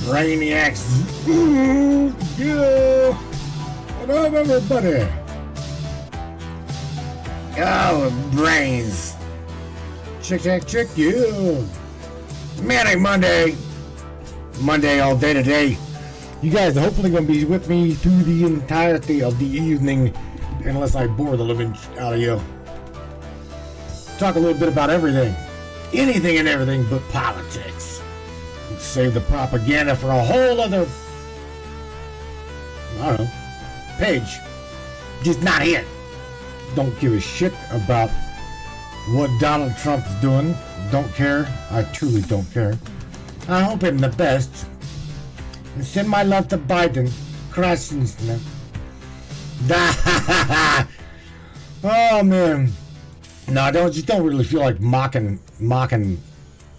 Brainiacs. Ooh, yeah. What up, everybody? Oh, brains. Check, yeah. Manic Monday. Monday all day today. You guys are hopefully going to be with me through the entirety of the evening, unless I bore the living out of you. Talk a little bit about everything. Anything and everything but politics. Save the propaganda for a whole other, I don't know, page. Just not here. Don't give a shit about what Donald Trump is doing. Don't care. I truly don't care. I hope him the best. And send my love to Biden. Krasinski. Oh man. No, I just don't really feel like mocking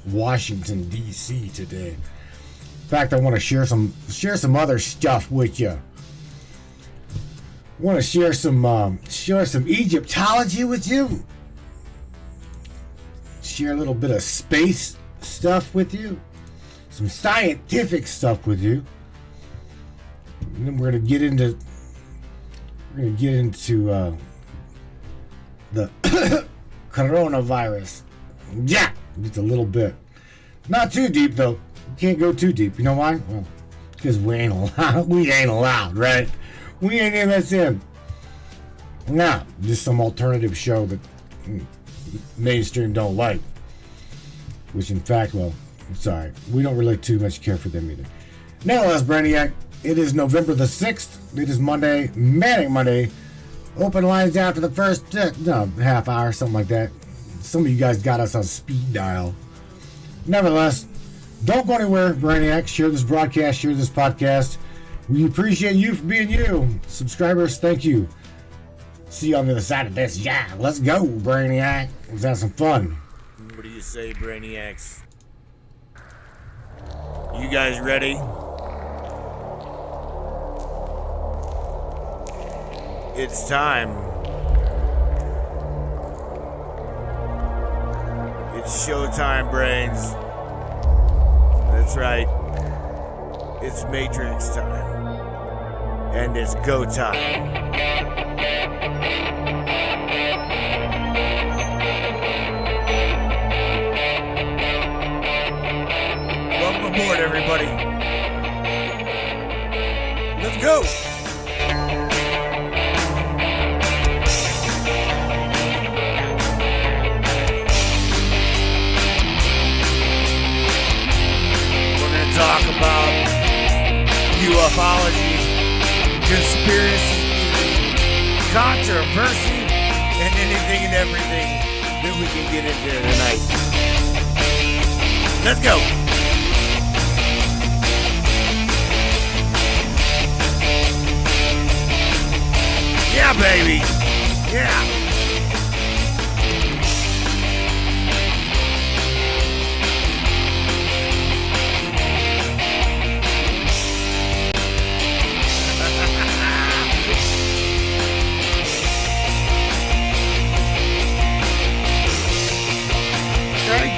Washington D.C. today. In fact, I want to share some other stuff with you. I want to share some Egyptology with you. Share a little bit of space stuff with you. Some scientific stuff with you. And then we're gonna get into the coronavirus. Yeah, just a little bit. Not too deep though. You can't go too deep. You know why? Well, because we ain't allowed, right? We ain't MSM. Nah, just some alternative show that mainstream don't like. Which in fact, well, sorry, we don't really too much care for them either. Nevertheless, Brainiac, it is November the 6th. It is Monday, Manic Monday. Open lines after the first half hour, something like that. Some of you guys got us on speed dial. Nevertheless, don't go anywhere, Brainiac. Share this broadcast, share this podcast. We appreciate you for being you. Subscribers, thank you. See you on the other side of this. Yeah, let's go, Brainiac. Let's have some fun. What do you say, Brainiacs? You guys ready? It's time. It's showtime, brains. That's right. It's Matrix time. And it's go time. Welcome aboard, everybody. Let's go. Talk about ufology, conspiracy, controversy, and anything and everything that we can get into tonight. Let's go. Yeah, baby. Yeah.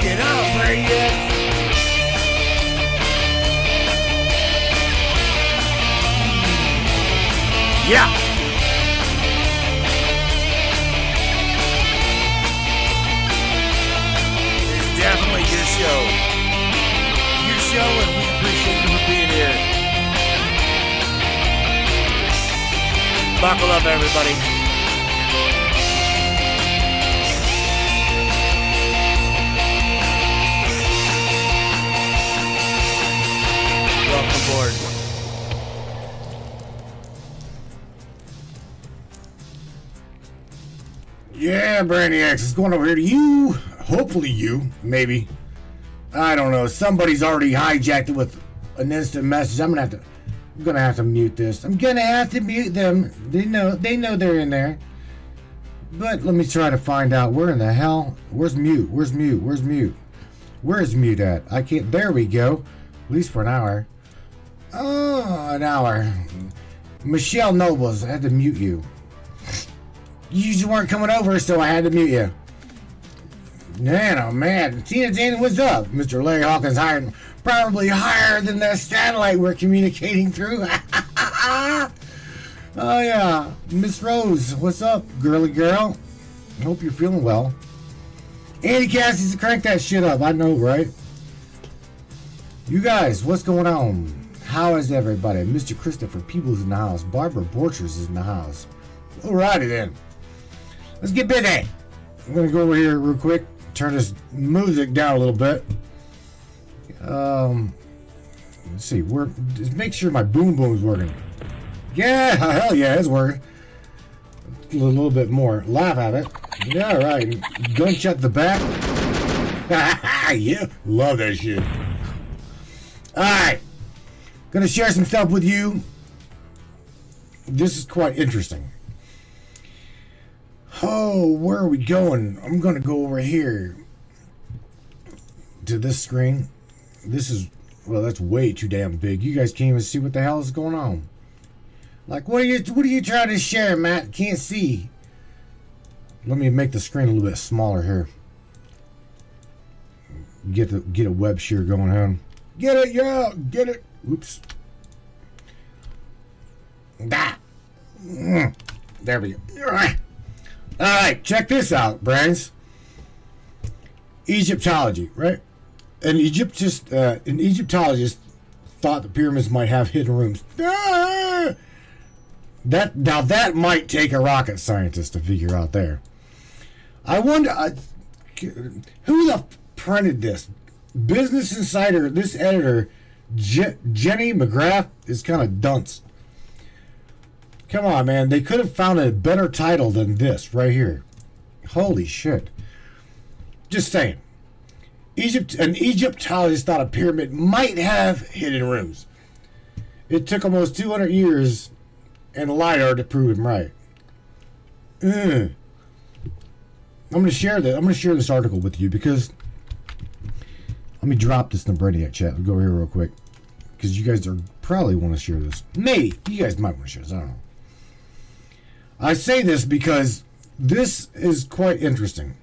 Get up, Brainiac. Yeah. It's definitely your show. Your show, and we appreciate you for being here. Buckle up, everybody. Welcome aboard. Yeah, Brainiacs, it's going over here to you. Hopefully you, maybe. I don't know. Somebody's already hijacked it with an instant message. I'm gonna have to mute this. I'm gonna have to mute them. They know they're in there. But let me try to find out where in the hell. Where's mute? Where's mute at? I can't. There we go. At least for an hour. Oh, an hour. Michelle Nobles, I had to mute you. You just weren't coming over, so I had to mute you. Man, oh man. Tina Jane, what's up? Mr. Larry Hawkins hired Probably higher than that satellite we're communicating through. Oh yeah, Miss Rose, what's up, girly girl? I hope you're feeling well. Andy Cassie's to crank that shit up. I know, right? You guys, what's going on? How is everybody? Mr. Christopher Peebles in the house. Barbara Borchers is in the house. Alrighty then. Let's get busy. I'm gonna go over here real quick. Turn this music down a little bit. Let's see. Just make sure my boom boom's working. Yeah, hell yeah, it's working. A little bit more. Laugh at it. Yeah, right. Gunshot the back. Yeah, love that shit. Alright. Gonna share some stuff with you. This is quite interesting. Oh, where are we going? I'm gonna go over here to this screen. This is, well, that's way too damn big. You guys can't even see what the hell is going on. Like, what are you trying to share, Matt? Can't see. Let me make the screen a little bit smaller here. Get a web share going on. Get it, yeah, get it. Oops. There we go. All right, check this out, brains. Egyptology, right? An Egyptologist thought the pyramids might have hidden rooms. That might take a rocket scientist to figure out there. I wonder who the printed this. Business Insider. This editor, Jenny McGrath, is kind of dunce. Come on, man. They could have found a better title than this right here. Holy shit. Just saying. An Egyptologist thought a pyramid might have hidden rooms. It took almost 200 years and LiDAR to prove him right. I'm going to share this article with you because let me drop this in the Brainiac chat. We'll go over here real quick because you guys probably want to share this. Maybe you guys might want to share this. I don't know. I say this because this is quite interesting.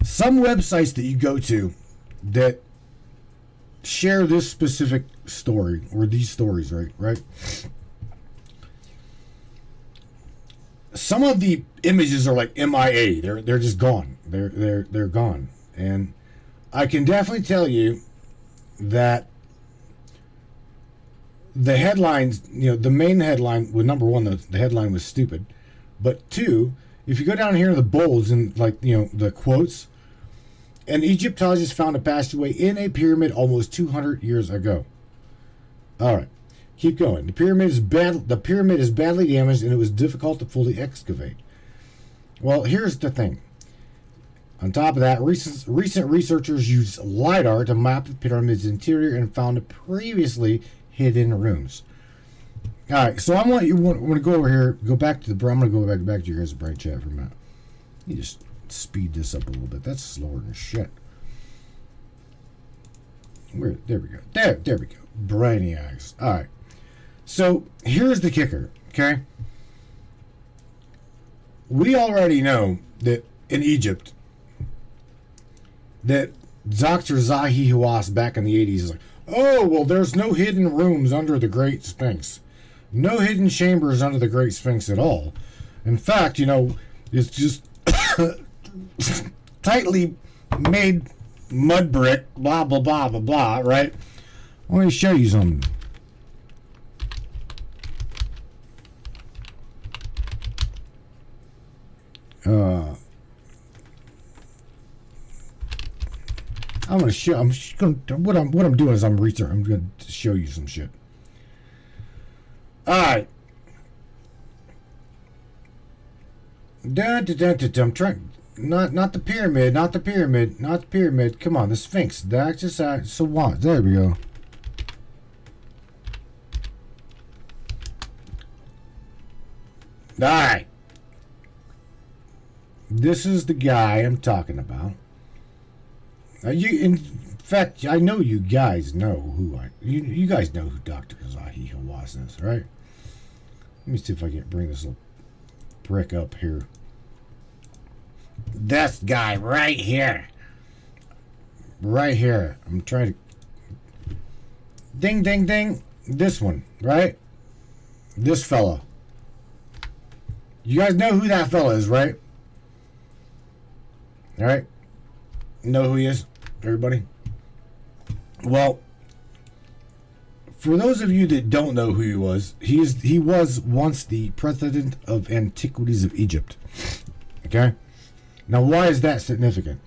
Some websites that you go to that share this specific story or these stories, right? Some of the images are like MIA. They're just gone. They're gone. And I can definitely tell you that the headlines, the main headline, well, number one, the headline was stupid. But two, if you go down here to the bolds and the quotes, an Egyptologist found a passageway in a pyramid almost 200 years ago. All right, keep going. The pyramid is badly damaged and it was difficult to fully excavate. Well, here's the thing. On top of that, recent researchers used LiDAR to map the pyramid's interior and found previously hidden rooms. All right, so I want to go over here, go back to the. I'm going to go back to your guys' bright chat for a minute. You just speed this up a little bit. That's slower than shit. There we go. There we go. Brainiacs. All right. So here's the kicker. Okay. We already know that in Egypt, that Dr. Zahi Hawass back in the 80s is like, oh, well, there's no hidden rooms under the Great Sphinx. No hidden chambers under the Great Sphinx at all. In fact, it's just tightly made mud brick, blah, blah, blah, blah, blah, right? I want to show you something. I'm going to show. What I'm doing is I'm going to show you some shit. All right. I'm trying. Not the pyramid. Not the pyramid. Not the pyramid. Come on, the Sphinx. That's just so what? There we go. All right. This is the guy I'm talking about. In fact, I know you guys know who you guys know who Dr. Zahi Hawass is, right? Let me see if I can bring this little brick up here. This guy right here. Right here. I'm trying to... Ding, ding, ding. This one, right? This fella. You guys know who that fella is, right? Alright? Know who he is? Everybody? Well, for those of you that don't know who he was once the president of Antiquities of Egypt. Okay? Now, why is that significant?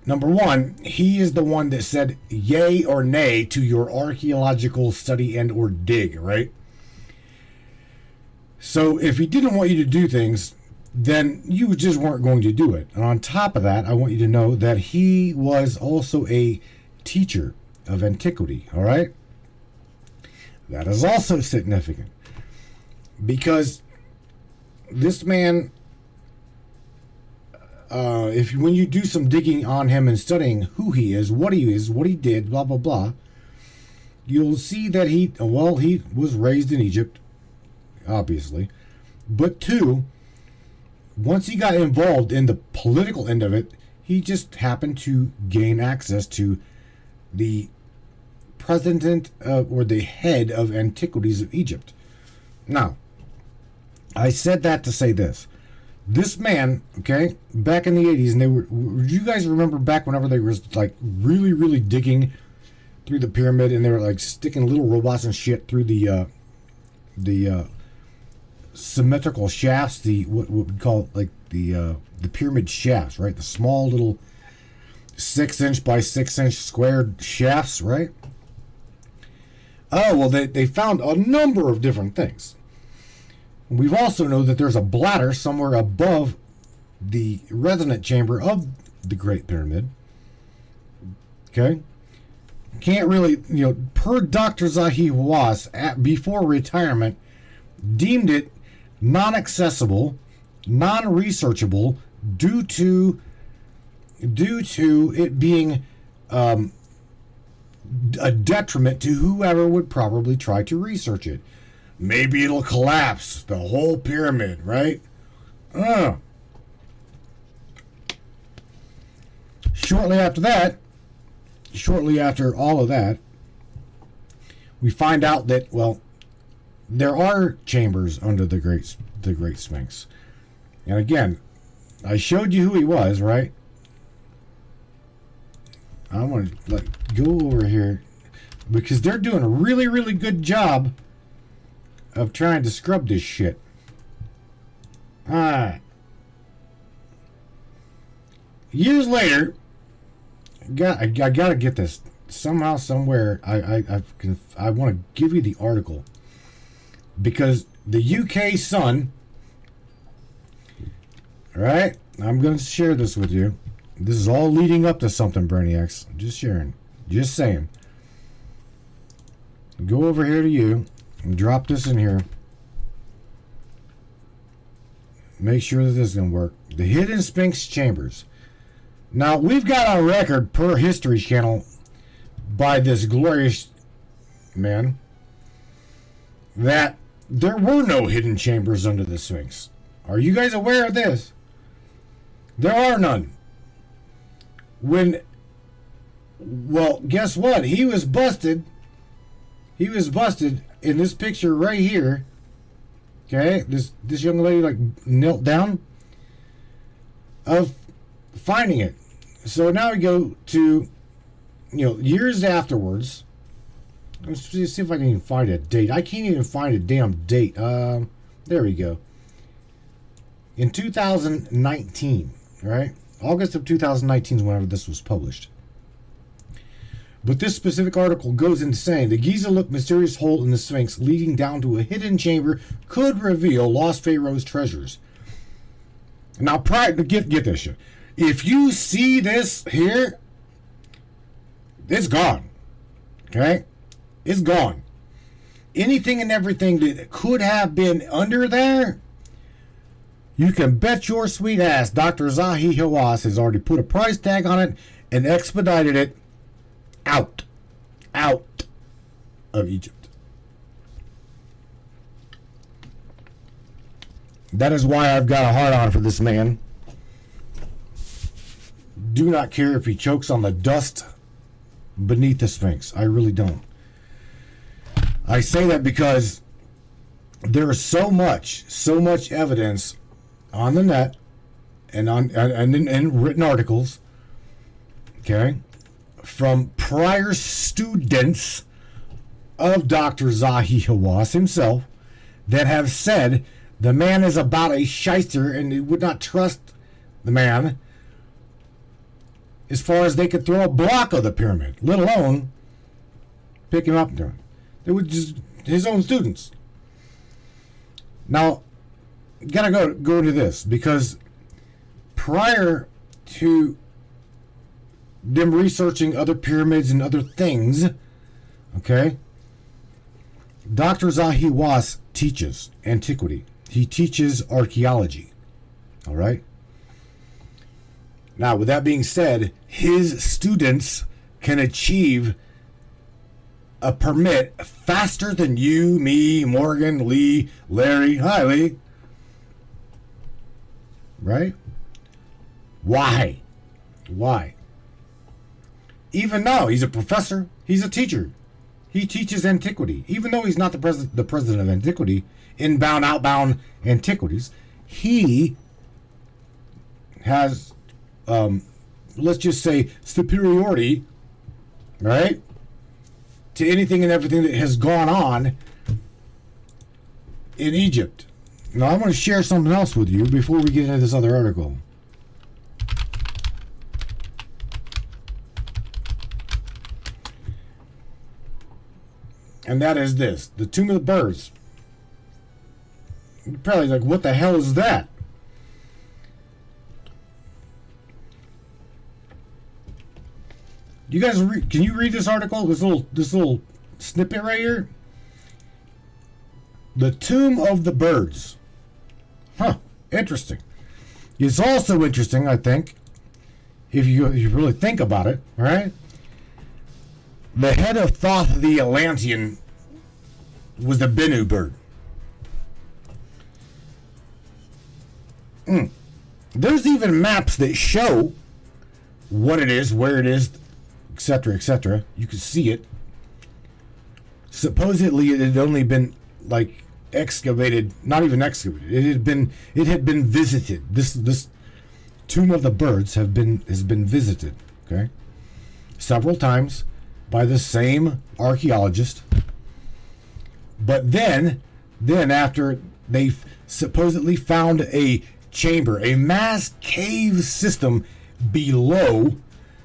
Number one, he is the one that said yay or nay to your archaeological study and or dig, right? So if he didn't want you to do things, then you just weren't going to do it. And on top of that, I want you to know that he was also a teacher of antiquity, all right? That is also significant because this man, when you do some digging on him and studying who he is, what he did, blah, blah, blah, you'll see that he was raised in Egypt, obviously. But two, once he got involved in the political end of it, he just happened to gain access to the president or the head of Antiquities of Egypt. Now, I said that to say this. This man, okay, back in the 80s, and do you guys remember back whenever they were like really, really digging through the pyramid and they were like sticking little robots and shit through the symmetrical shafts, what we call like the pyramid shafts, right? The small little 6-inch by 6-inch squared shafts, right? Oh, well, they found a number of different things. We've also know that there's a bladder somewhere above the resonant chamber of the Great Pyramid. Okay? Can't really, per Dr. Zahi Hawass, before retirement, deemed it non-accessible, non-researchable, due to it being a detriment to whoever would probably try to research it. Maybe it'll collapse the whole pyramid, right? Shortly after all of that, we find out that, well, there are chambers under the Great Sphinx. And again, I showed you who he was, right? I want to go over here because they're doing a really, really good job of trying to scrub this shit. Alright. Years later, I gotta get this somehow, somewhere. I want to give you the article because the UK Sun. Right? I'm going to share this with you. This is all leading up to something, Brainiacs. I'm just sharing. Just saying. Go over here to you and drop this in here. Make sure that this is going to work. The Hidden Sphinx Chambers. Now, we've got on record per History Channel by this glorious man that there were no hidden chambers under the Sphinx. Are you guys aware of this? There are none. Well, guess what? He was busted. He was busted in this picture right here. Okay, this young lady knelt down of finding it. So now we go to years afterwards. Let's see if I can even find a date. I can't even find a damn date. There we go. In 2019, right? August of 2019 is whenever this was published. But this specific article goes into saying the Giza-look mysterious hole in the Sphinx leading down to a hidden chamber could reveal lost pharaoh's treasures. Now, get this shit. If you see this here, it's gone. Okay? It's gone. Anything and everything that could have been under there, you can bet your sweet ass Dr. Zahi Hawass has already put a price tag on it and expedited it out of Egypt. That is why I've got a hard on for this man. do not care if he chokes on the dust beneath the Sphinx. I really don't. I say that because there is so much evidence on the net and in written articles, okay, from prior students of Dr. Zahi Hawass himself that have said the man is about a shyster and they would not trust the man as far as they could throw a block of the pyramid, let alone pick him up there. They would just his own students. Now, gotta go to this because prior to them researching other pyramids and other things, okay, Dr. Zahi Hawass teaches antiquity. He teaches archaeology. All right. Now, with that being said, his students can achieve a permit faster than you, me, Morgan, Lee, Larry. Hi, Lee. Right? Why? Why? Even though he's a professor, he's a teacher. He teaches antiquity. Even though he's not the president of antiquity, inbound, outbound antiquities, he has, let's just say, superiority, right, to anything and everything that has gone on in Egypt. Now, I want to share something else with you before we get into this other article. And that is this. The Tomb of the Birds. You're probably like, what the hell is that? You guys can you read this article? This little snippet right here? The Tomb of the Birds. Huh. Interesting. It's also interesting, I think, if you really think about it, right? The head of Thoth the Atlantean was the Bennu bird. There's even maps that show what it is, where it is, etc., etc. You can see it. Supposedly, it had only been like excavated, not even excavated. It had been visited. This Tomb of the Birds has been visited, okay, several times by the same archaeologist. But then after they supposedly found a chamber, a mass cave system below.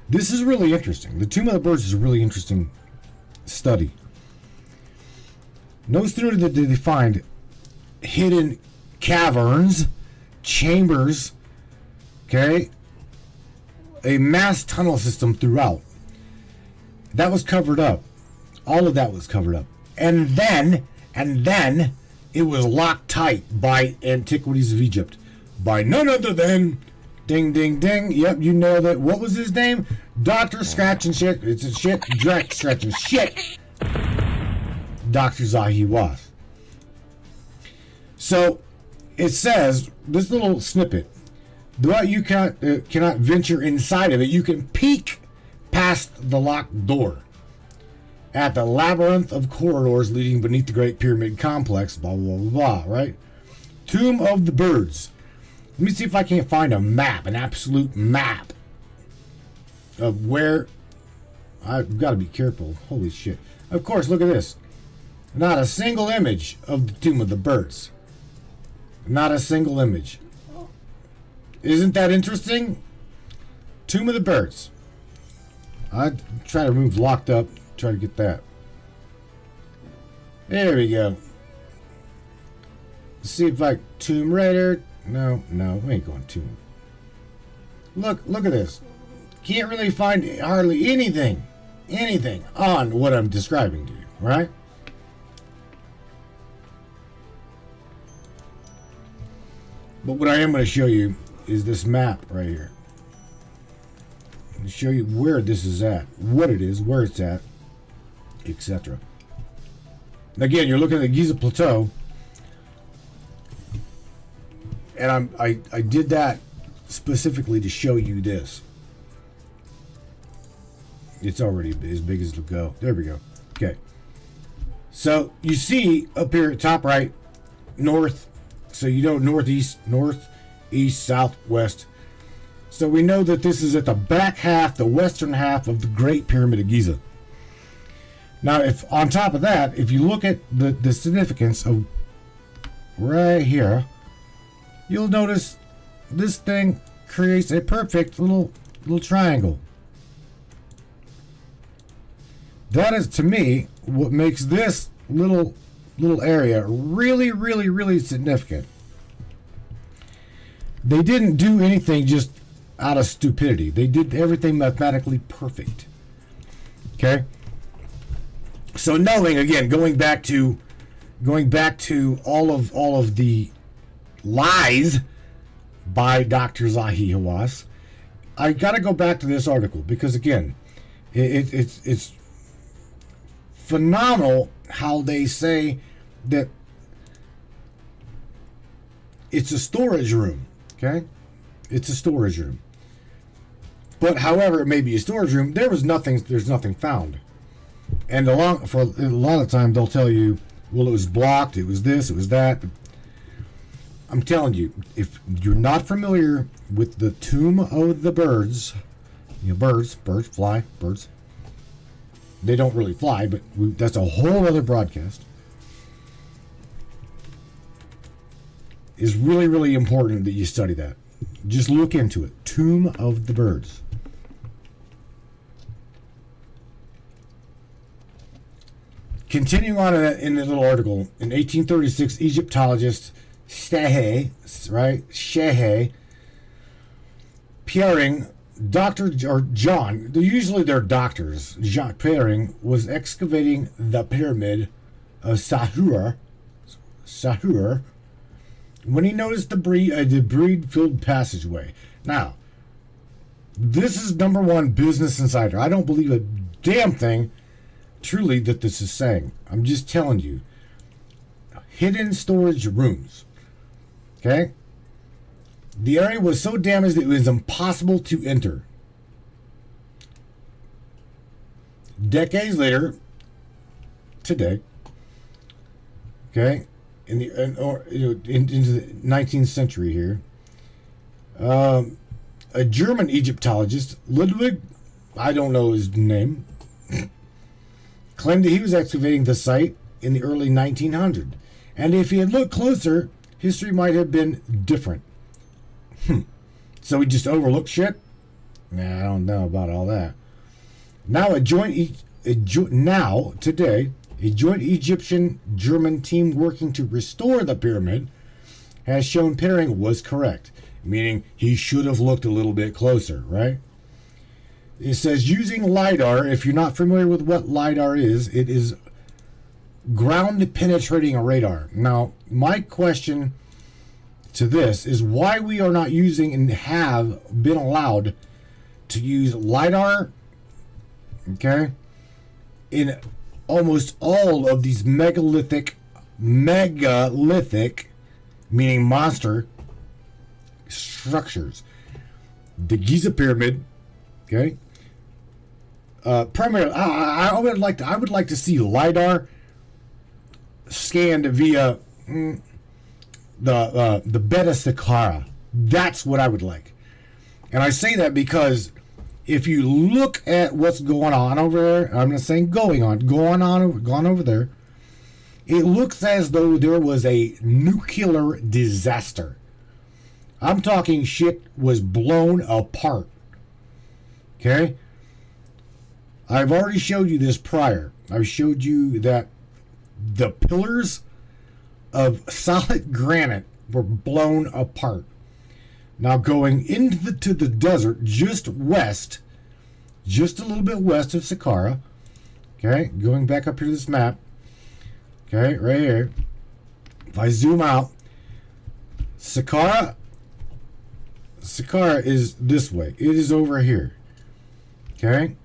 This is really interesting. The Tomb of the Birds is a really interesting study. No sooner did they find hidden caverns, chambers, okay, a mass tunnel system throughout. That was covered up. All of that was covered up. And then it was locked tight by Antiquities of Egypt. By none other than, ding, ding, ding, yep, you know that. What was his name? Dr. Scratch and Shit. It's a shit. Direct Scratch and Shit. Dr. Zahi Hawass. So, it says, this little snippet, though you cannot venture inside of it, you can peek past the locked door at the labyrinth of corridors leading beneath the Great Pyramid Complex, blah, blah, blah, blah, right? Tomb of the Birds. Let me see if I can't find a map, an absolute map of where. I've got to be careful. Holy shit. Of course, look at this. Not a single image of the Tomb of the Birds. Not a single image. Isn't that interesting? Tomb of the Birds. I try to remove locked up. Try to get that. There we go. Let's see if I Tomb Raider. No, we ain't going Tomb. Look at this. Can't really find hardly anything on what I'm describing to you, right? But what I am going to show you is this map right here. To show you where this is at, what it is, where it's at, etc. Again, you're looking at the Giza Plateau, and I did that specifically to show you this. It's already as big as it'll go. There we go. Okay. So you see up here at top right, north. So you know northeast, southwest. So we know that this is at the back half, the western half of the Great Pyramid of Giza. Now, if on top of that, if you look at the significance of right here, you'll notice this thing creates a perfect little triangle. That is, to me, what makes this little area really, really, really significant. They didn't do anything just out of stupidity. They did everything mathematically perfect. Okay? So knowing, again, going back to all of the lies by Dr. Zahi Hawass, I got to go back to this article because, again, it's phenomenal how they say that it's a storage room. Okay, it's a storage room. But however it may be a storage room, there's nothing found. And for a lot of time they'll tell you, well, it was blocked, it was this, it was that. I'm telling you, if you're not familiar with the tomb of the birds, birds fly, birds. They don't really fly, but that's a whole other broadcast. It's really, really important that you study that. Just look into it. Tomb of the Birds. Continuing on in the little article, in 1836, Egyptologist Shehe Piering, John, usually they're doctors, Jean Piering was excavating the pyramid of Sahur when he noticed a debris-filled passageway. Now, this is number one Business Insider. I don't believe a damn thing, truly, that this is saying. I'm just telling you. Hidden storage rooms. Okay? The area was so damaged that it was impossible to enter. Decades later, today, okay, into the 19th century here, a German Egyptologist, Ludwig, I don't know his name, claimed that he was excavating the site in the early 1900s. And if he had looked closer, history might have been different. So he just overlooked shit? Nah, I don't know about all that. Now today, a joint Egyptian-German team working to restore the pyramid has shown Piering was correct, meaning he should have looked a little bit closer, right? It says using LiDAR, if you're not familiar with what LiDAR is, it is ground-penetrating radar. Now, my question to this is why we are not using and have been allowed to use LiDAR, okay, in almost all of these megalithic, meaning monster structures. The Giza Pyramid, okay. Primarily, I would like to see LiDAR scanned via the bed of Saqqara. That's what I would like. And I say that because if you look at what's going on over there, I'm not saying gone over there, it looks as though there was a nuclear disaster. I'm talking shit was blown apart. Okay? I've already showed you this prior. I showed you that the pillars of solid granite were blown apart. Now going into the desert just west, just a little bit west of Saqqara, okay, going back up here to this map, okay, right here, if I zoom out, Saqqara is this way. It is over here, okay?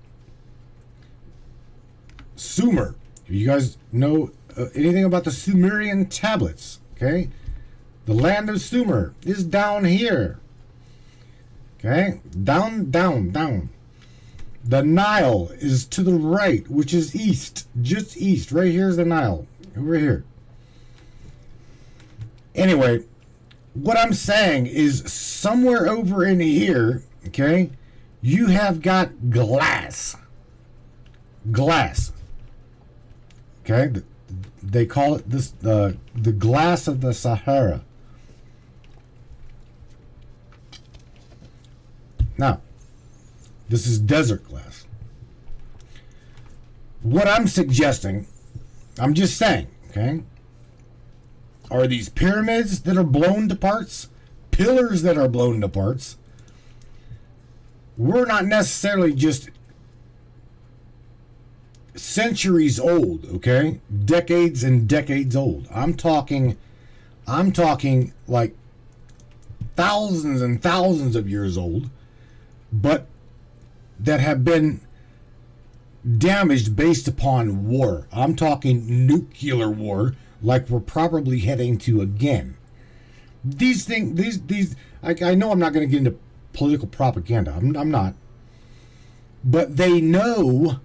Sumer, if you guys know anything about the Sumerian tablets, okay? The land of Sumer is down here. Okay? Down. The Nile is to the right, which is east. Just east. Right here's the Nile. Over here. Anyway, what I'm saying is somewhere over in here, okay, you have got glass. Glass. Okay? They call it this the glass of the Sahara. Now, this is desert glass. What I'm suggesting, I'm just saying, okay, are these pyramids that are blown to parts, pillars that are blown to parts. We're not necessarily just centuries old, okay? Decades and decades old. I'm talking like thousands and thousands of years old, but that have been damaged based upon war. I'm talking nuclear war, like we're probably heading to again. These things, these I know I'm not going to get into political propaganda. I'm not. But they know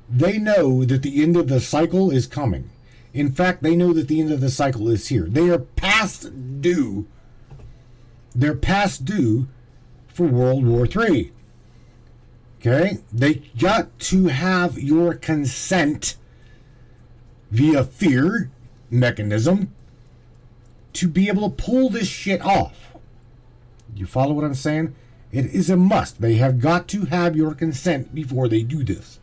that the end of the cycle is coming. In fact, they know that the end of the cycle is here. They are past due. They're past due for World War III. Okay? They got to have your consent via fear mechanism to be able to pull this shit off. You follow what I'm saying? It is a must. They have got to have your consent before they do this.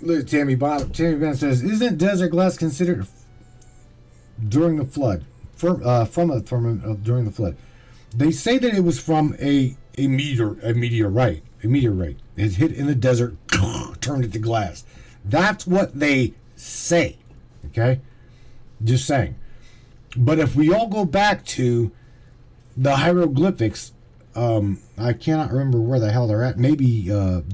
Look, Tammy Bennett says, "Isn't desert glass considered during the flood? During the flood, they say that it was from a meteorite. It hit in the desert, turned it to glass. That's what they say. Okay, just saying. But if we all go back to the hieroglyphics, I cannot remember where the hell they're at. Maybe I'm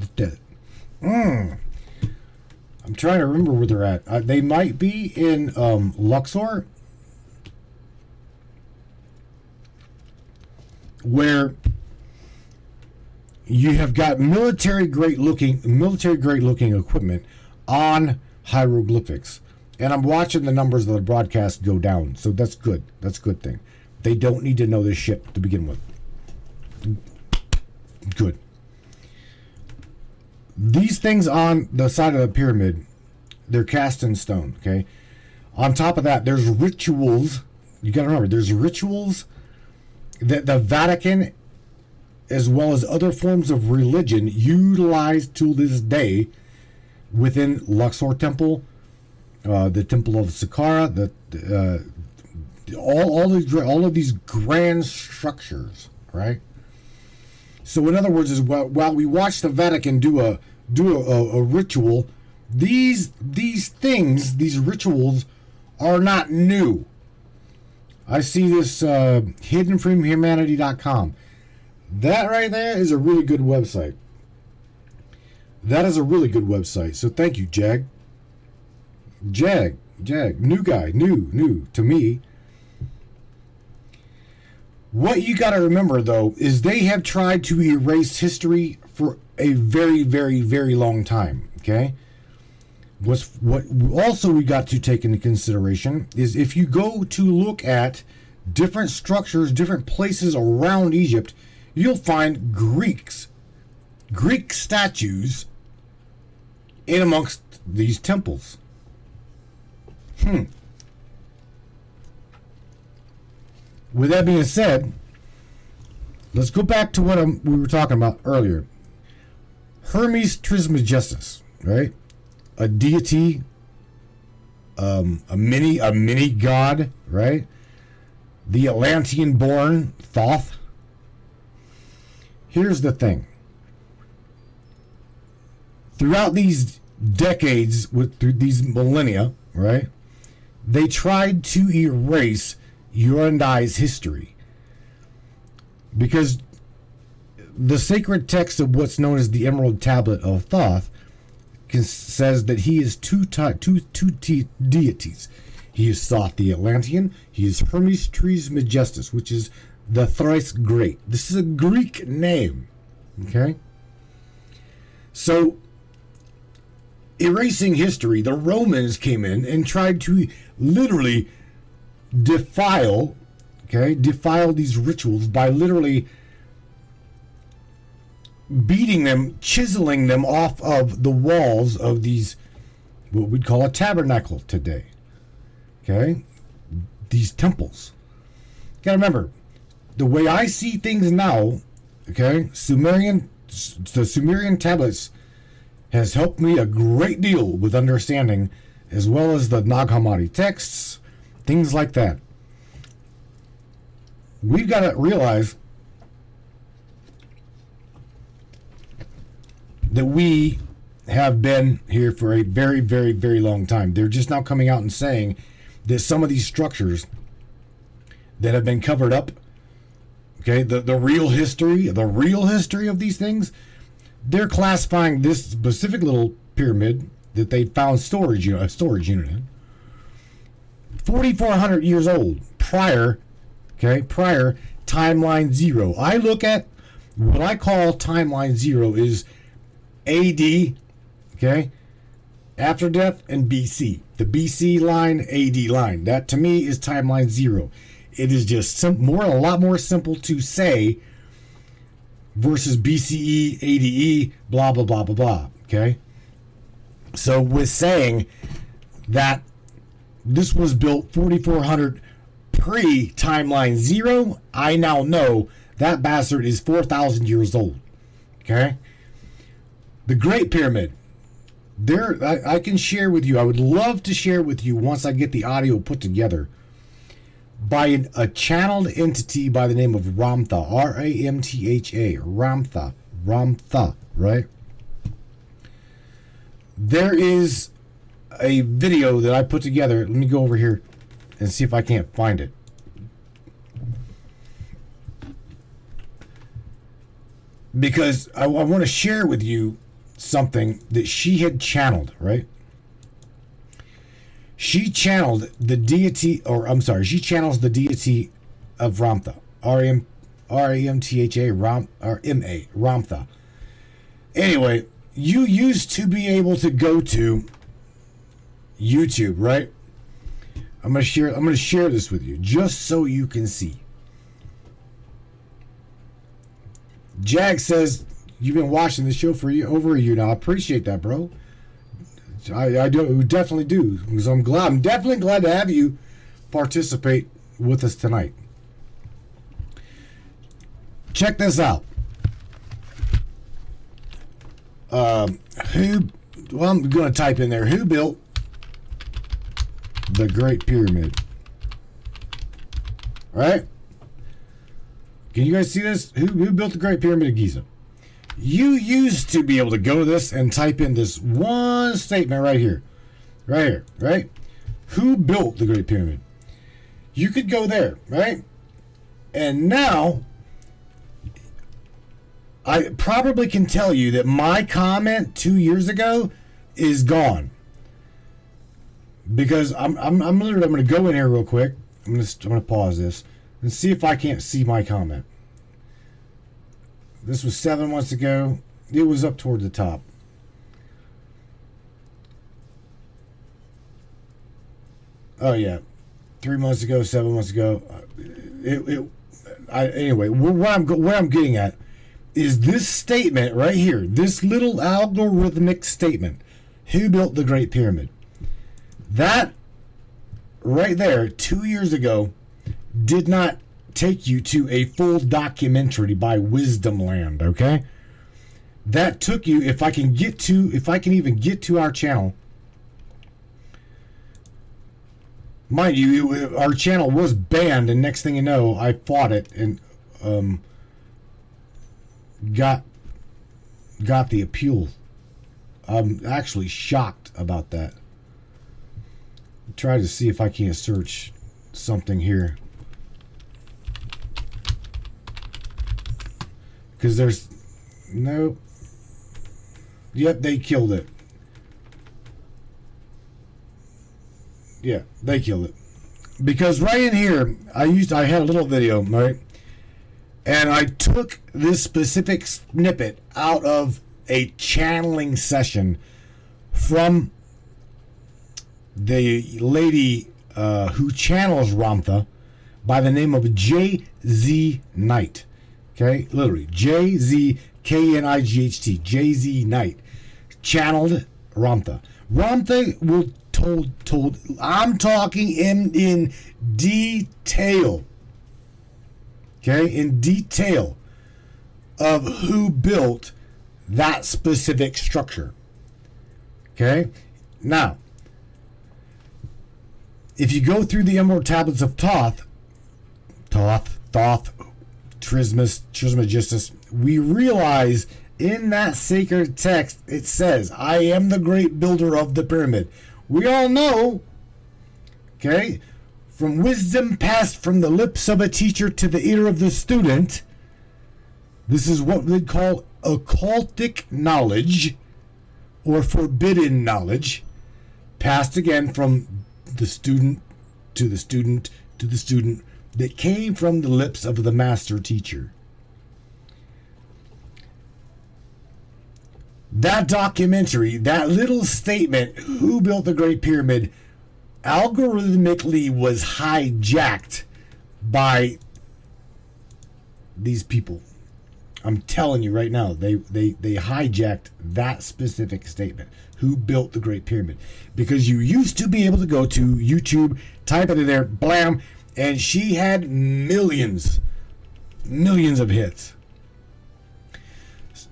trying to remember where they're at. They might be in Luxor, where you have got military grade looking equipment on hieroglyphics. And I'm watching the numbers of the broadcast go down, so that's good. That's a good thing. They don't need to know this shit to begin with. Good. These things on the side of the pyramid, they're cast in stone, okay? On top of that, there's rituals. You gotta remember, there's rituals that the Vatican, as well as other forms of religion, utilize to this day within Luxor Temple, the Temple of Saqqara, all of these grand structures, right? So in other words, is while we watch the Vatican do a ritual, these things, these rituals, are not new. I see this hiddenfromhumanity.com. That right there is a really good website. That is a really good website. So thank you, Jag, new guy, new to me. What you got to remember, though, is they have tried to erase history for a very, very, very long time, okay? What also we got to take into consideration is if you go to look at different structures, different places around Egypt, you'll find Greek statues in amongst these temples. With that being said, let's go back to what we were talking about earlier. Hermes Trismegistus, right? A deity, a mini god, right? The Atlantean-born Thoth. Here's the thing. Throughout these decades, through these millennia, right? They tried to erase your and I's history, because the sacred text of what's known as the Emerald Tablet of Thoth says that he is two deities. He is Thoth the Atlantean. He is Hermes Trismegistus, which is the thrice great. This is a Greek name. Okay? So, erasing history, the Romans came in and tried to literally defile these rituals by literally beating them, chiseling them off of the walls of these, what we'd call a tabernacle today. Okay? These temples. You gotta remember, the way I see things now, okay, the Sumerian tablets has helped me a great deal with understanding, as well as the Nag Hammadi texts, things like that. We've got to realize that we have been here for a very, very, very long time. They're just now coming out and saying that some of these structures that have been covered up, okay, the real history of these things, they're classifying this specific little pyramid that they found a storage unit in, 4,400 years old, prior timeline zero. I look at what I call timeline zero is AD, okay, after death, and BC. The BC line, AD line. That to me is timeline zero. It is just a lot more simple to say versus BCE, ADE, blah, blah, blah, blah, blah, okay? So with saying that this was built 4,400 pre-timeline zero, I now know that bastard is 4,000 years old, okay? The Great Pyramid. There, I can share with you, I would love to share with you once I get the audio put together, by a channeled entity by the name of Ramtha, R-A-M-T-H-A, Ramtha, right? There is a video that I put together. Let me go over here and see if I can't find it. Because I want to share with you something that she had channeled, right? She channeled the deity, she channels the deity of Ramtha, R-A-M-T-H-A, M-A, Ramtha. Anyway, you used to be able to go to YouTube, right? I'm gonna share this with you just so you can see. Jag says you've been watching the show for over a year now. I appreciate that, bro. I definitely do, because I'm definitely glad to have you participate with us tonight. Check this out. I'm going to type in there, who built the Great Pyramid? All right? Can you guys see this? Who built the Great Pyramid of Giza? You used to be able to go to this and type in this one statement right here, right? Who built the Great Pyramid? You could go there, right? And now, I probably can tell you that my comment 2 years ago is gone. Because I'm going to go in here real quick. I'm going to pause this and see if I can't see my comment. This was 7 months ago. It was up toward the top. Oh yeah, 3 months ago, 7 months ago. Anyway, what I'm getting at is this statement right here. This little algorithmic statement. Who built the Great Pyramid? That right there, 2 years ago, did not take you to a full documentary by Wisdom Land, okay? That took you, if I can even get to our channel. Mind you, our channel was banned, and next thing you know, I fought it and got the appeal. I'm actually shocked about that. Try to see if I can't search something here. Because there's no... Yep, they killed it. Yeah, they killed it. Because right in here, I had a little video, right? And I took this specific snippet out of a channeling session from the lady who channels Ramtha by the name of J.Z. Knight. Okay, literally J.Z.K.N.I.G.H.T. J.Z. Knight channeled Ramtha. Ramtha will told. I'm talking in detail. Okay, in detail of who built that specific structure. Okay, now if you go through the Emerald Tablets of Thoth, Trismegistus, we realize in that sacred text it says, I am the great builder of the pyramid. We all know, okay, from wisdom passed from the lips of a teacher to the ear of the student, this is what they call occultic knowledge or forbidden knowledge, passed again from the student to the student to the student, that came from the lips of the master teacher. That documentary, that little statement, who built the Great Pyramid, algorithmically was hijacked by these people. I'm telling you right now, they hijacked that specific statement. Who built the Great Pyramid? Because you used to be able to go to YouTube, type it in there, blam, and she had millions of hits.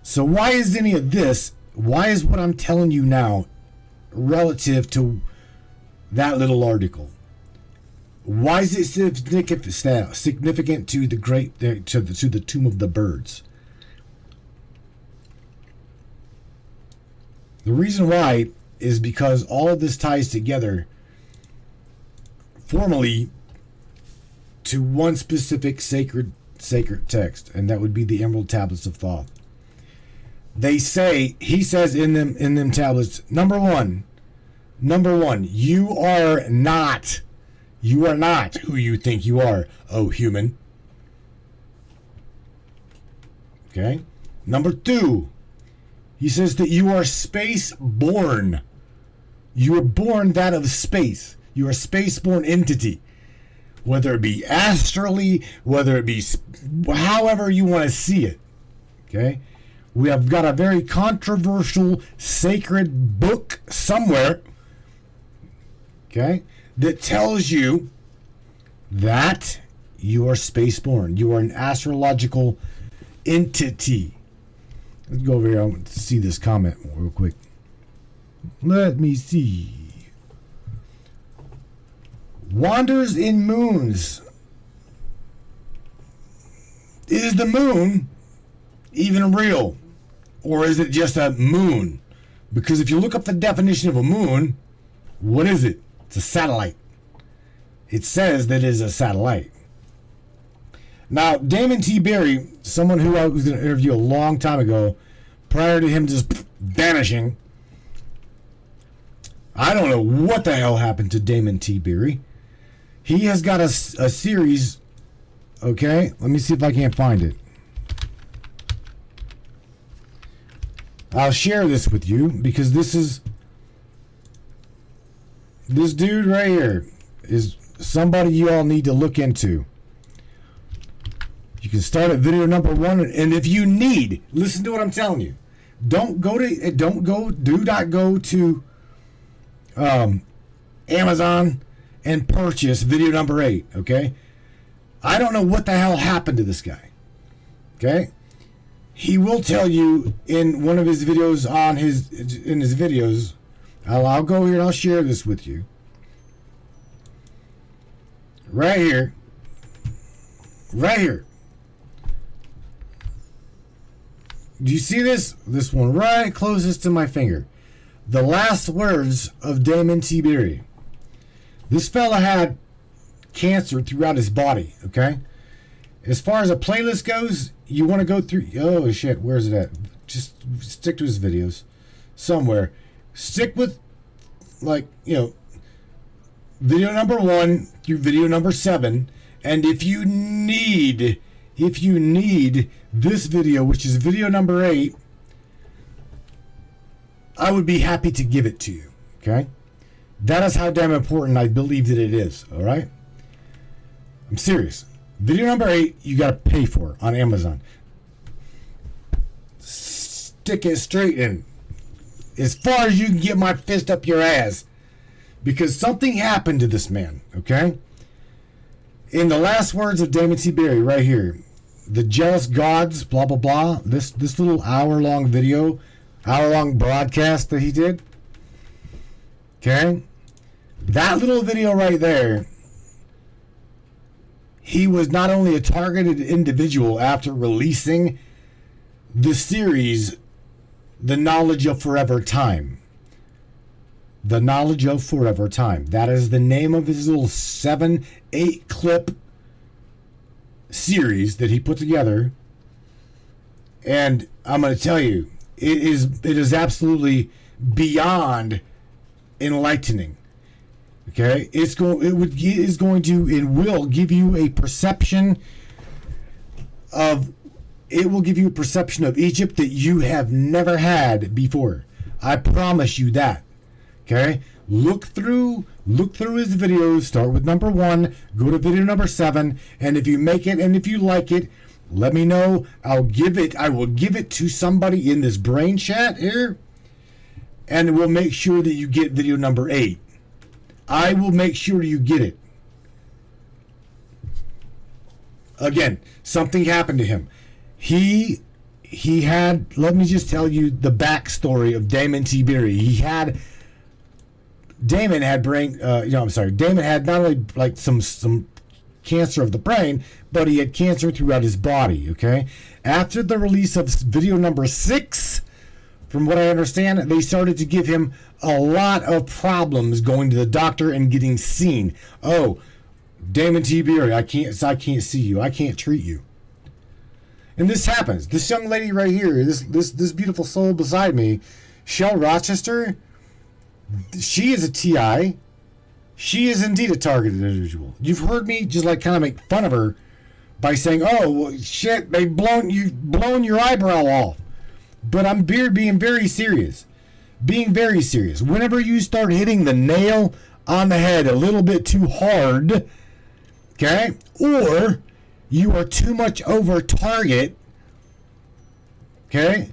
So why is any of this, why is what I'm telling you now relative that little article? Why is it significant to the great to the Tomb of the Birds? The reason why is because all of this ties together formally to one specific sacred text, and that would be the Emerald Tablets of Thoth. He says in them tablets, number one, you are not who you think you are, oh human. Okay? Number two, he says that you are space-born. You are born that of space. You are a space-born entity. Whether it be astrally, whether it be however you want to see it. Okay? We have got a very controversial sacred book somewhere, okay, that tells you that you are space-born. You are an astrological entity. Let's go over here. I want to see this comment real quick. Let me see. Wanders in moons. Is the moon even real? Or is it just a moon? Because if you look up the definition of a moon, what is it? It's a satellite. It says that it is a satellite. Now, Damon T. Berry, someone who I was going to interview a long time ago, prior to him just vanishing, I don't know what the hell happened to Damon T. Berry. He has got a series, okay? Let me see if I can't find it. I'll share this with you because this dude right here is somebody you all need to look into. You can start at video number 1, and if you need, listen to what I'm telling you. Do not go to Amazon and purchase video number 8, okay? I don't know what the hell happened to this guy, okay? He will tell you in one of his videos in his videos. I'll go here and I'll share this with you. Right here. Right here. Do you see this? This one right closest to my finger. The last words of Damon T. Berry. This fella had cancer throughout his body, okay? As far as a playlist goes, you want to go through... Oh, shit, where's it at? Just stick to his videos. Somewhere. Stick with, video number 1 through video number 7. And if you need if you need this video, which is video number 8, I would be happy to give it to you. Okay? That is how damn important I believe that it is. All right? I'm serious. Video number 8, you got to pay for it on Amazon. Stick it straight in. As far as you can get my fist up your ass. Because something happened to this man. Okay? In the last words of Damon T. Berry, right here, the jealous gods, blah, blah, blah, this little hour-long video, hour-long broadcast that he did, okay, that little video right there, he was not only a targeted individual after releasing the series, The Knowledge of Forever Time. The Knowledge of Forever Time. That is the name of his little 7-8 clip series that he put together. And I'm going to tell you, it is absolutely beyond enlightening. Okay? It will give you a perception of Egypt that you have never had before. I promise you that. Okay, look through his videos. Start with number 1. Go to video number 7, and if you make it and if you like it, let me know. I will give it to somebody in this brain chat here, and we'll make sure that you get video number 8. I will make sure you get it. Again, something happened to him. He had. Let me just tell you the backstory of Damon T. Berry. Damon had not only like some cancer of the brain, but he had cancer throughout his body. Okay, after the release of video number 6, from what I understand, they started to give him a lot of problems going to the doctor and getting seen. Oh, Damon T. Berry, I can't see you. I can't treat you. And this happens. This young lady right here, this beautiful soul beside me, Shell Rochester. She is a TI. She is indeed a targeted individual. You've heard me just like kind of make fun of her by saying, "Oh, well, shit, they've blown your eyebrow off." But I'm being very serious. Being very serious. Whenever you start hitting the nail on the head a little bit too hard, okay, or you are too much over target, okay,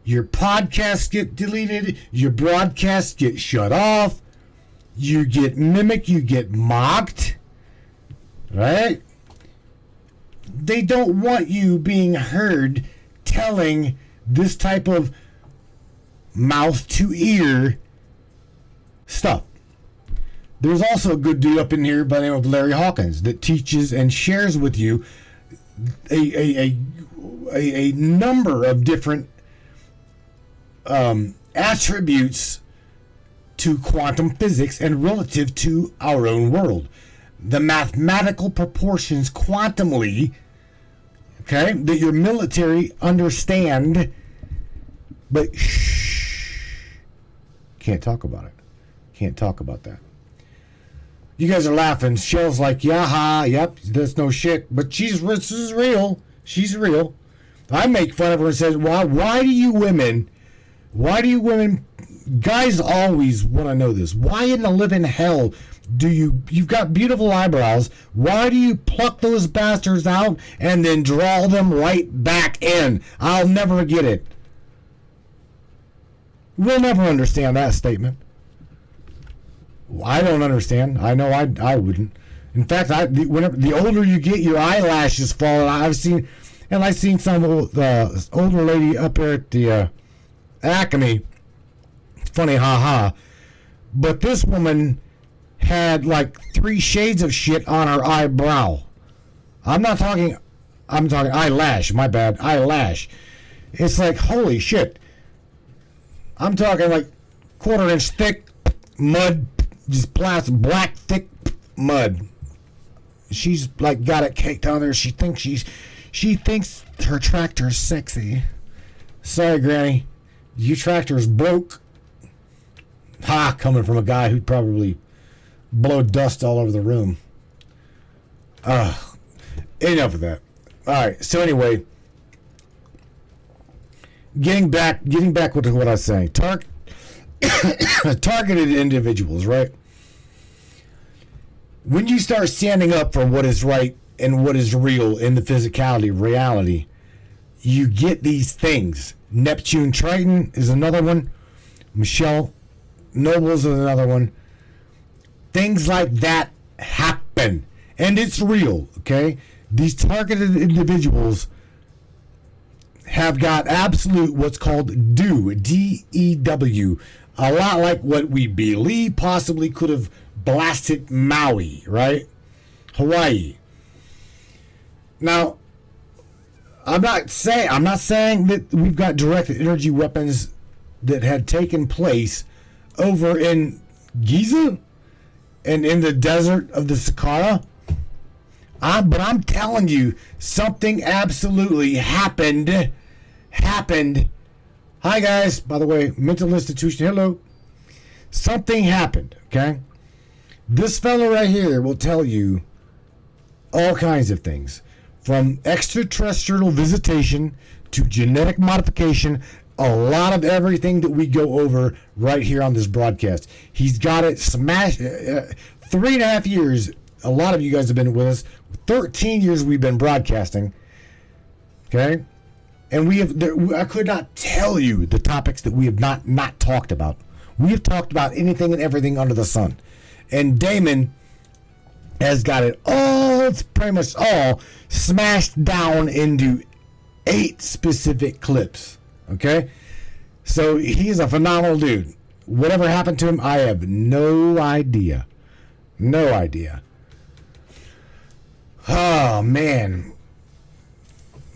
your podcasts get deleted, your broadcasts get shut off, you get mimicked, you get mocked, right? They don't want you being heard telling this type of mouth to ear stuff. There's also a good dude up in here by the name of Larry Hawkins that teaches and shares with you a number of different attributes to quantum physics and relative to our own world. The mathematical proportions quantumly, okay, that your military understand, but can't talk about it. Can't talk about that. You guys are laughing. Shell's like, yaha, yep, that's no shit. But this is real. She's real. I make fun of her and says, why do you women, guys always want to know this. Why in the living hell do you've got beautiful eyebrows, why do you pluck those bastards out and then draw them right back in? I'll never get it. We'll never understand that statement. I don't understand. I know I wouldn't. In fact, whenever the older you get, your eyelashes fall. I've seen some older lady up there at the Acme. Funny, haha. But this woman had like 3 shades of shit on her eyebrow. I'm talking eyelash. My bad, eyelash. It's like holy shit. I'm talking like 1/4 inch thick mud. Just black thick mud. She's like got it caked on there. She thinks her tractor's sexy. Sorry, Granny, your tractor's broke. Ha! Coming from a guy who'd probably blow dust all over the room. Enough of that. All right. So anyway, getting back with what I was saying. Targeted individuals, right? When you start standing up for what is right and what is real in the physicality, reality, you get these things. Neptune Triton is another one. Michelle Nobles is another one. Things like that happen. And it's real, okay? These targeted individuals have got absolute what's called DEW, D-E-W. A lot like what we believe possibly could have blasted Maui, right? Hawaii. Now, I'm not saying that we've got directed energy weapons that had taken place over in Giza and in the desert of the Sahara. But I'm telling you, something absolutely happened. Hi guys, by the way, mental institution, hello. Something happened, okay? This fellow right here will tell you all kinds of things. From extraterrestrial visitation to genetic modification, a lot of everything that we go over right here on this broadcast. He's got it smashed. 3.5 years, a lot of you guys have been with us. 13 years we've been broadcasting. Okay? And I could not tell you the topics that we have not talked about. We have talked about anything and everything under the sun. And Damon has got it all, it's pretty much all smashed down into 8 specific clips. Okay? So he's a phenomenal dude. Whatever happened to him, I have no idea. No idea. Oh, man.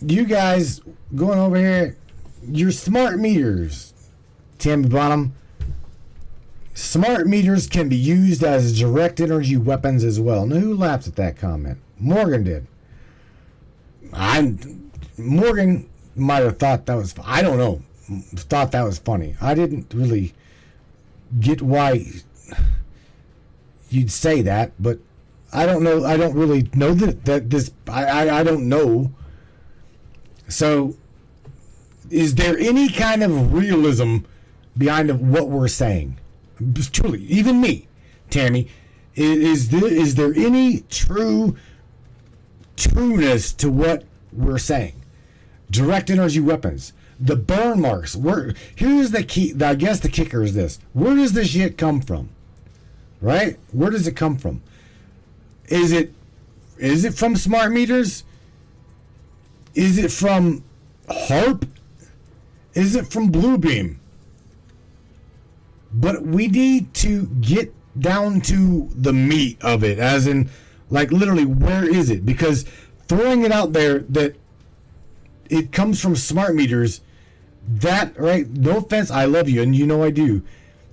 You guys going over here, your smart meters, Tammy Bonham. Smart meters can be used as direct energy weapons as well. Now, who laughed at that comment? Morgan did. Morgan might have thought that was, I don't know, thought that was funny. I didn't really get why you'd say that, but I don't know. I don't really know that this, I don't know. So, is there any kind of realism behind what we're saying? Truly, even me, Tammy, is there any trueness to what we're saying? Direct energy weapons, the burn marks. Here's the key. I guess the kicker is this: where does this shit come from? Right? Where does it come from? Is it from smart meters? Is it from HARP? Is it from Bluebeam? But we need to get down to the meat of it, as in, like, literally, where is it? Because throwing it out there that it comes from smart meters, that, right, no offense, I love you, and you know I do.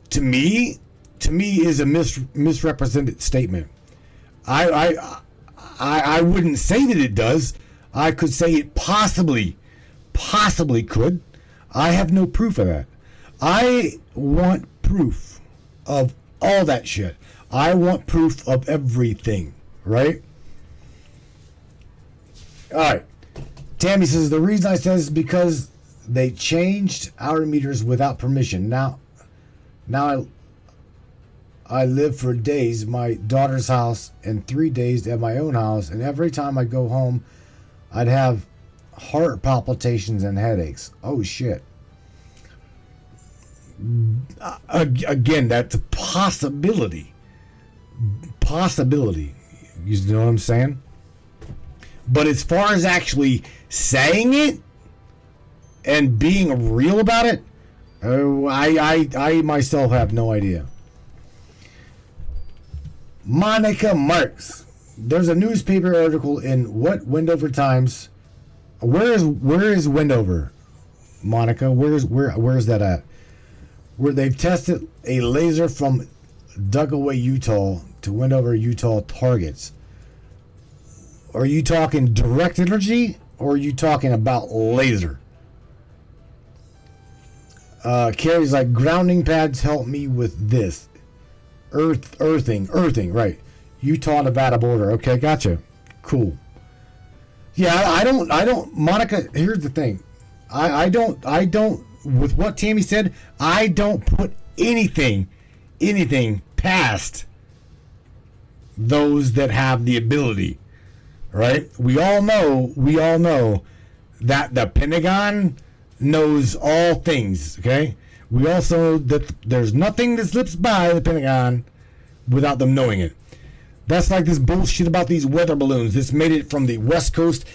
To me is a misrepresented statement. I wouldn't say that it does. I could say it possibly could. I have no proof of that. I want proof of all that shit. I want proof of everything, right? All right. Tammy says, the reason I said this is because they changed our meters without permission. Now I live for days at my daughter's house and 3 days at my own house, and every time I go home, I'd have heart palpitations and headaches. Oh, shit. Again, that's a possibility. You know what I'm saying? But as far as actually saying it and being real about it, I myself have no idea. Monica Marks. There's a newspaper article in what Wendover Times. Where is Wendover, Monica? Where is that at? Where they've tested a laser from Dugaway, Utah to Wendover, Utah targets. Are you talking direct energy or are you talking about laser? Carrie's like, grounding pads help me with this. Earthing, right. Utah, Nevada border. Okay, gotcha. Cool. Yeah, I don't, Monica, here's the thing. I don't, with what Tammy said, I don't put anything past those that have the ability, right? We all know that the Pentagon knows all things, okay? We also know that there's nothing that slips by the Pentagon without them knowing it. That's like this bullshit about these weather balloons that's made it from the West Coast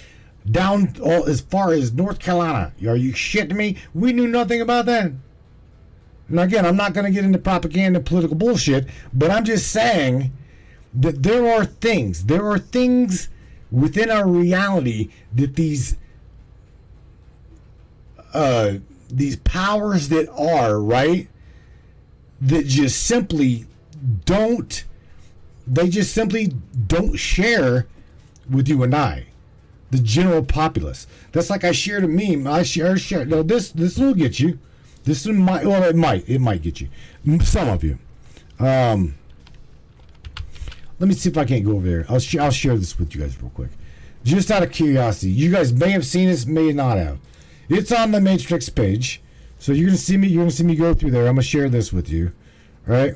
down all as far as North Carolina. Are you shitting me? We knew nothing about that. Now again, I'm not going to get into propaganda political bullshit, but I'm just saying that there are things within our reality that these powers that are, right, that just simply don't share with you and I, the general populace. That's like I shared a meme. I shared. No, this will get you. This one might. Well, it might get you. Some of you. Let me see if I can't go over there. I'll share this with you guys real quick, just out of curiosity. You guys may have seen this, may not have. It's on the Matrix page, so you're gonna see me. You're gonna see me go through there. I'm gonna share this with you. All right.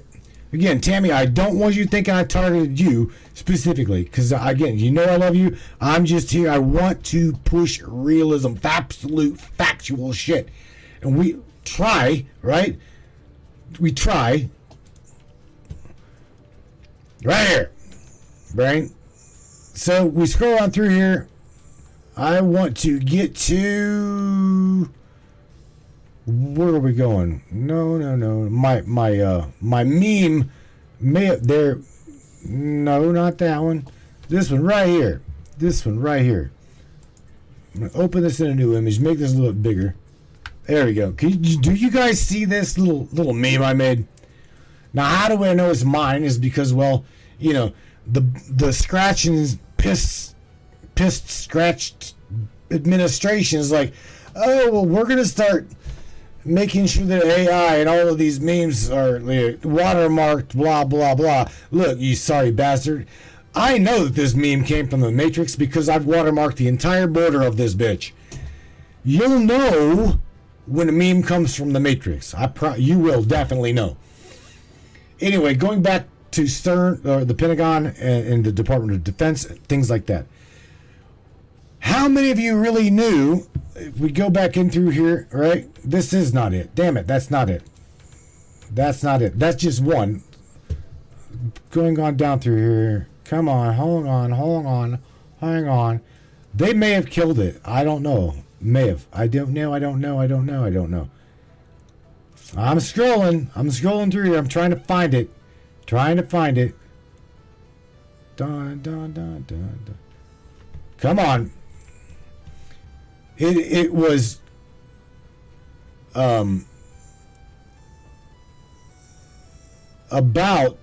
Again, Tammy, I don't want you thinking I targeted you specifically, because, again, you know I love you. I'm just here. I want to push realism, absolute factual shit. And we try, right? We try. Right here. Right? So we scroll on through here. I want to get to... Where are we going? No. My meme may have there. No, not that one. This one right here. I'm gonna open this in a new image. Make this a little bit bigger. There we go. Do you guys see this little meme I made? Now, how do I know it's mine? Is because, well, you know, the scratch and pissed scratched administration is like, oh well, we're gonna start making sure that AI and all of these memes are watermarked, blah, blah, blah. Look, you sorry bastard. I know that this meme came from the Matrix because I've watermarked the entire border of this bitch. You'll know when a meme comes from the Matrix. You will definitely know. Anyway, going back to CERN, or the Pentagon and the Department of Defense, things like that. How many of you really knew, if we go back in through here, right? This is not it. Damn it, that's not it. That's just one. Going on down through here. Come on, hold on. Hang on. They may have killed it. I don't know. May have. I don't know. I'm scrolling through here. I'm trying to find it. Dun. Come on. It was about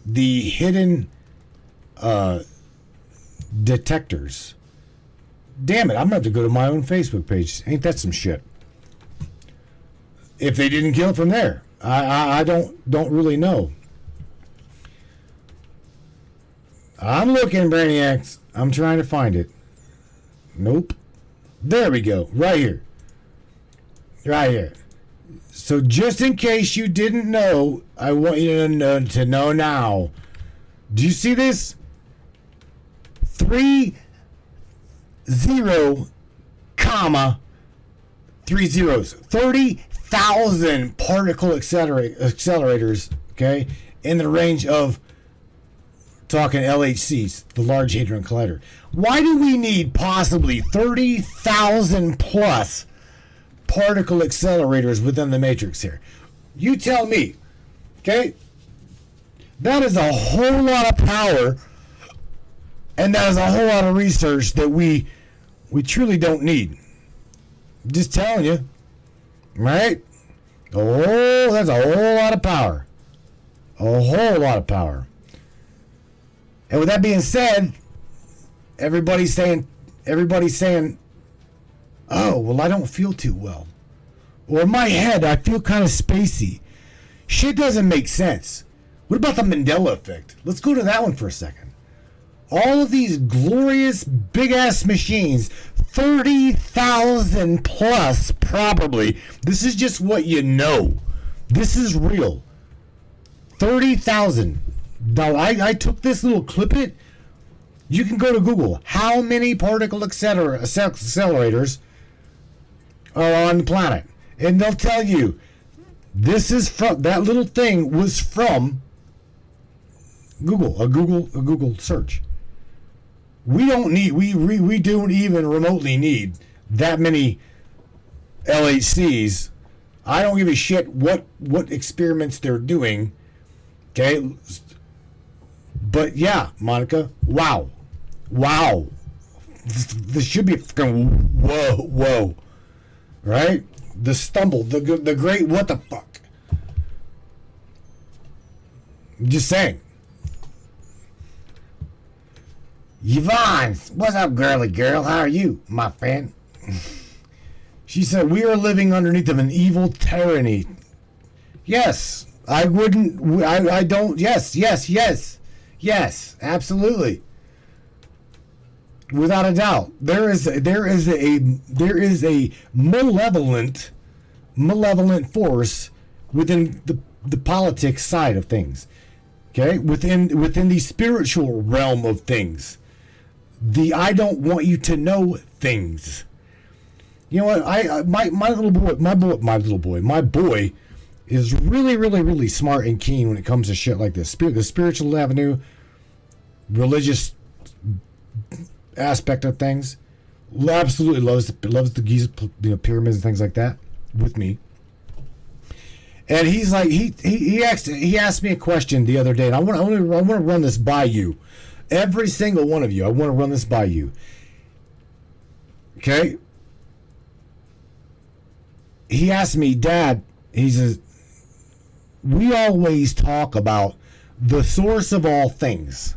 the hidden detectors. Damn it, I'm gonna have to go to my own Facebook page. Ain't that some shit? If they didn't kill it from there, I don't really know. I'm looking, Brainiacs. I'm trying to find it. Nope. There we go. Right here. So just in case you didn't know, I want you to know now. Do you see this? 30, 3 zeros. 30,000 particle accelerators, okay, in the range of, talking LHCs, the Large Hadron Collider. Why do we need possibly 30,000 plus particle accelerators within the matrix here? You tell me, okay? That is a whole lot of power, and that is a whole lot of research that we truly don't need. Just telling you, right? Oh, that's a whole lot of power. A whole lot of power. And with that being said, everybody's saying, oh, well, I don't feel too well. Or in my head, I feel kind of spacey. Shit doesn't make sense. What about the Mandela effect? Let's go to that one for a second. All of these glorious big-ass machines, 30,000 plus probably. This is just what you know. This is real. 30,000. Now, I took this little clip it. You can go to Google. How many particle accelerators are on the planet? And they'll tell you, this is from, that little thing was from Google, a Google search. We don't need, we don't even remotely need that many LHCs. I don't give a shit what experiments they're doing. Okay? But yeah, Monica, wow. This should be fucking whoa. Right? The stumble, the great what the fuck. I'm just saying. Yvonne, what's up, girly girl? How are you, my friend? She said, we are living underneath of an evil tyranny. Yes, I wouldn't, I don't, yes, absolutely. Without a doubt. There is a malevolent force within the politics side of things. Okay? Within the spiritual realm of things. The I don't want you to know things. You know what? My boy is really smart and keen when it comes to shit like this. The spiritual avenue, religious aspect of things. Absolutely loves the Giza, pyramids and things like that with me. And he's like he asked me a question the other day, and I want to run this by you. Every single one of you, I want to run this by you. Okay? He asked me, Dad, he says, we always talk about the source of all things.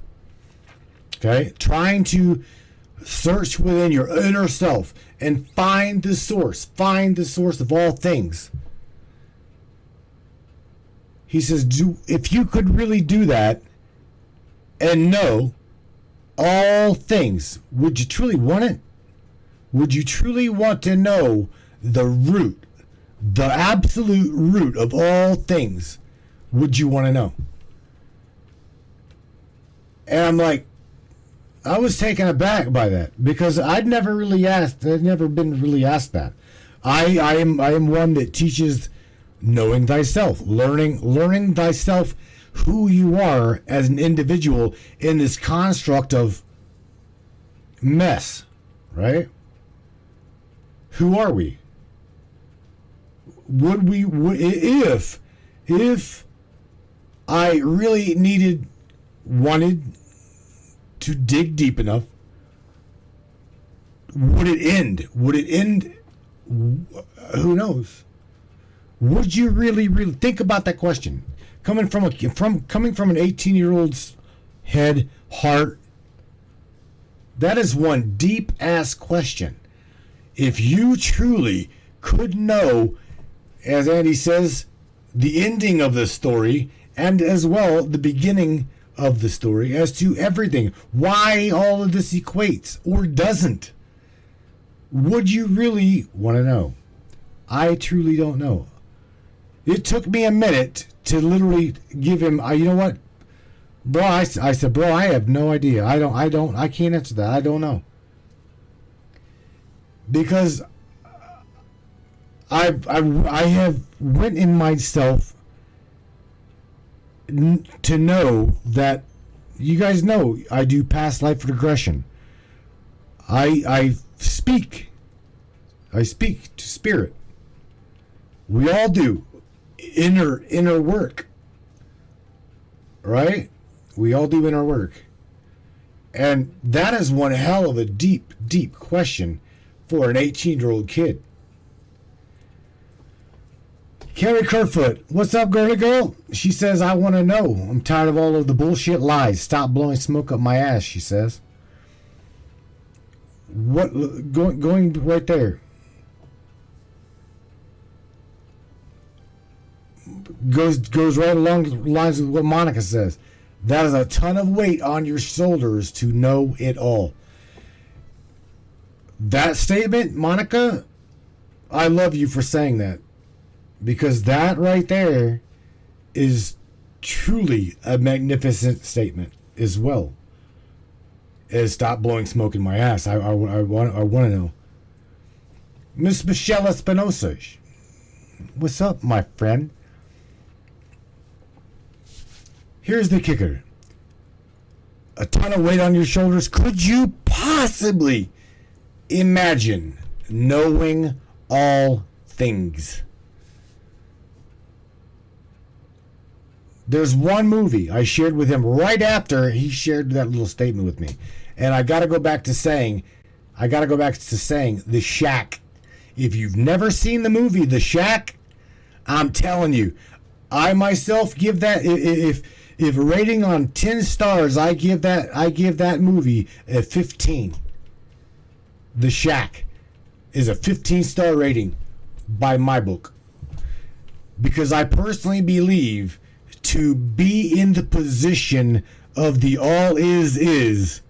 Okay? Trying to search within your inner self and find the source of all things. He says, if you could really do that and know all things, would you truly want it? Would you truly want to know the root, the absolute root of all things? Would you want to know? And I'm like, I was taken aback by that because I'd never been really asked that. I am one that teaches knowing thyself, learning thyself, who you are as an individual in this construct of mess, right? Who are we? If I really wanted to dig deep enough, would it end? Who knows? Would you really think about that question? Coming from an 18-year-old's head, heart, that is one deep ass question. If you truly could know, as Andy says, the ending of the story and as well the beginning of the story as to everything, why all of this equates or doesn't, would you really want to know? I truly don't know. It took me a minute to literally give him, you know what, bro? I said, bro, I have no idea. I can't answer that. I don't know. Because I have went in myself to know that you guys know I do past life regression. I speak to spirit. We all do. Inner work, right? We all do inner work, and that is one hell of a deep question for an 18-year-old kid. Carrie Kerfoot, what's up, girly girl? She says, I want to know. I'm tired of all of the bullshit lies. Stop blowing smoke up my ass, she says. What going right there? Goes right along the lines with what Monica says. That is a ton of weight on your shoulders to know it all. That statement, Monica, I love you for saying that. Because that right there is truly a magnificent statement as well. Is stop blowing smoke in my ass. I want to know. Miss Michelle Espinosa. What's up, my friend? Here's the kicker. A ton of weight on your shoulders. Could you possibly imagine knowing all things? There's one movie I shared with him right after he shared that little statement with me. And I got to go back to saying, The Shack. If you've never seen the movie The Shack, I'm telling you, I myself give that, if a rating on 10 stars, I give that movie a 15. The Shack is a 15-star rating by my book. Because I personally believe to be in the position of the all is,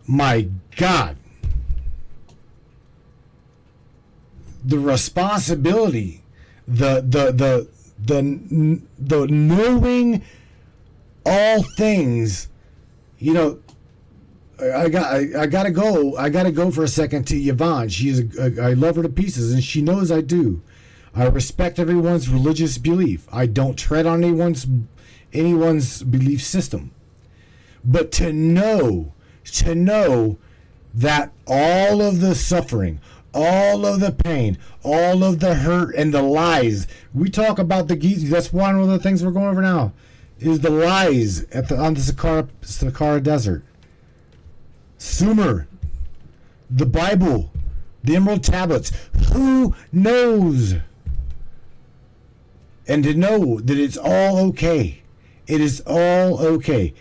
my God, the responsibility, the knowing all things. You know, I gotta go for a second to Yvonne. I love her to pieces, and she knows I do. I respect everyone's religious belief. I don't tread on anyone's belief system. But to know that all of the suffering, all of the pain, all of the hurt and the lies, we talk about the Giza. That's one of the things we're going over now, is the lies on the Sahara Desert. Sumer, the Bible, the Emerald Tablets. Who knows? And to know that it's all okay. It is all okay.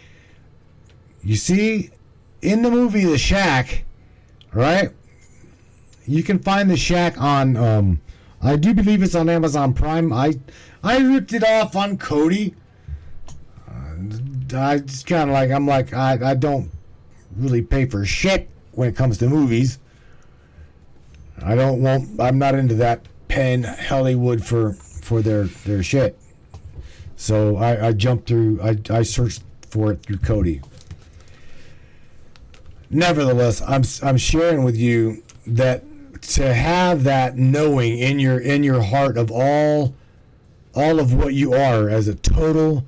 You see, in the movie The Shack, right? You can find The Shack on, I do believe it's on Amazon Prime. I ripped it off on Cody. I just kind of I don't really pay for shit when it comes to movies. I'm not into that Penn Hollywood for their shit. So I jumped through, I searched for it through Cody. Nevertheless, I'm sharing with you that to have that knowing in your heart of all of what you are as a total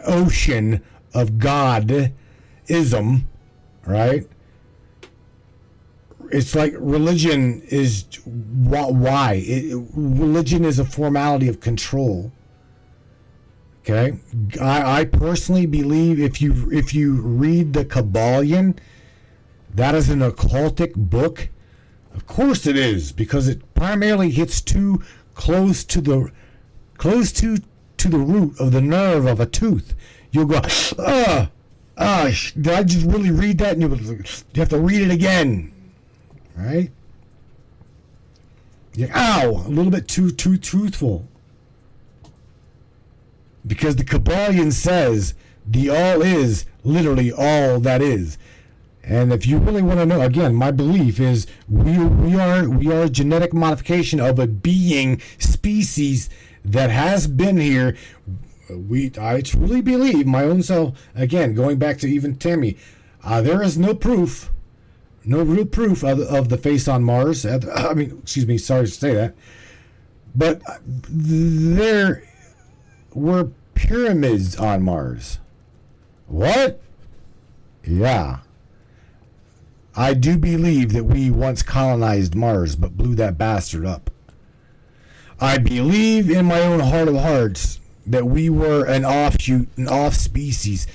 ocean of Godism, right? It's like religion is why religion is a formality of control. Okay, I personally believe if you read the Kabbalion, that is an occultic book. Of course it is, because it primarily hits too close to the root of the nerve of a tooth. You'll go, did I just really read that? And you have to read it again. Right? Ow! A little bit too truthful. Because the Kabbalion says the all is literally all that is. And if you really want to know, again, my belief is we are a genetic modification of a being species that has been here. I truly believe, my own self, again, going back to even Tammy, there is no proof. No real proof of the face on Mars. I mean, excuse me, sorry to say that. But there were pyramids on Mars. What? Yeah. I do believe that we once colonized Mars, but blew that bastard up. I believe in my own heart of hearts that we were an offshoot, an off species,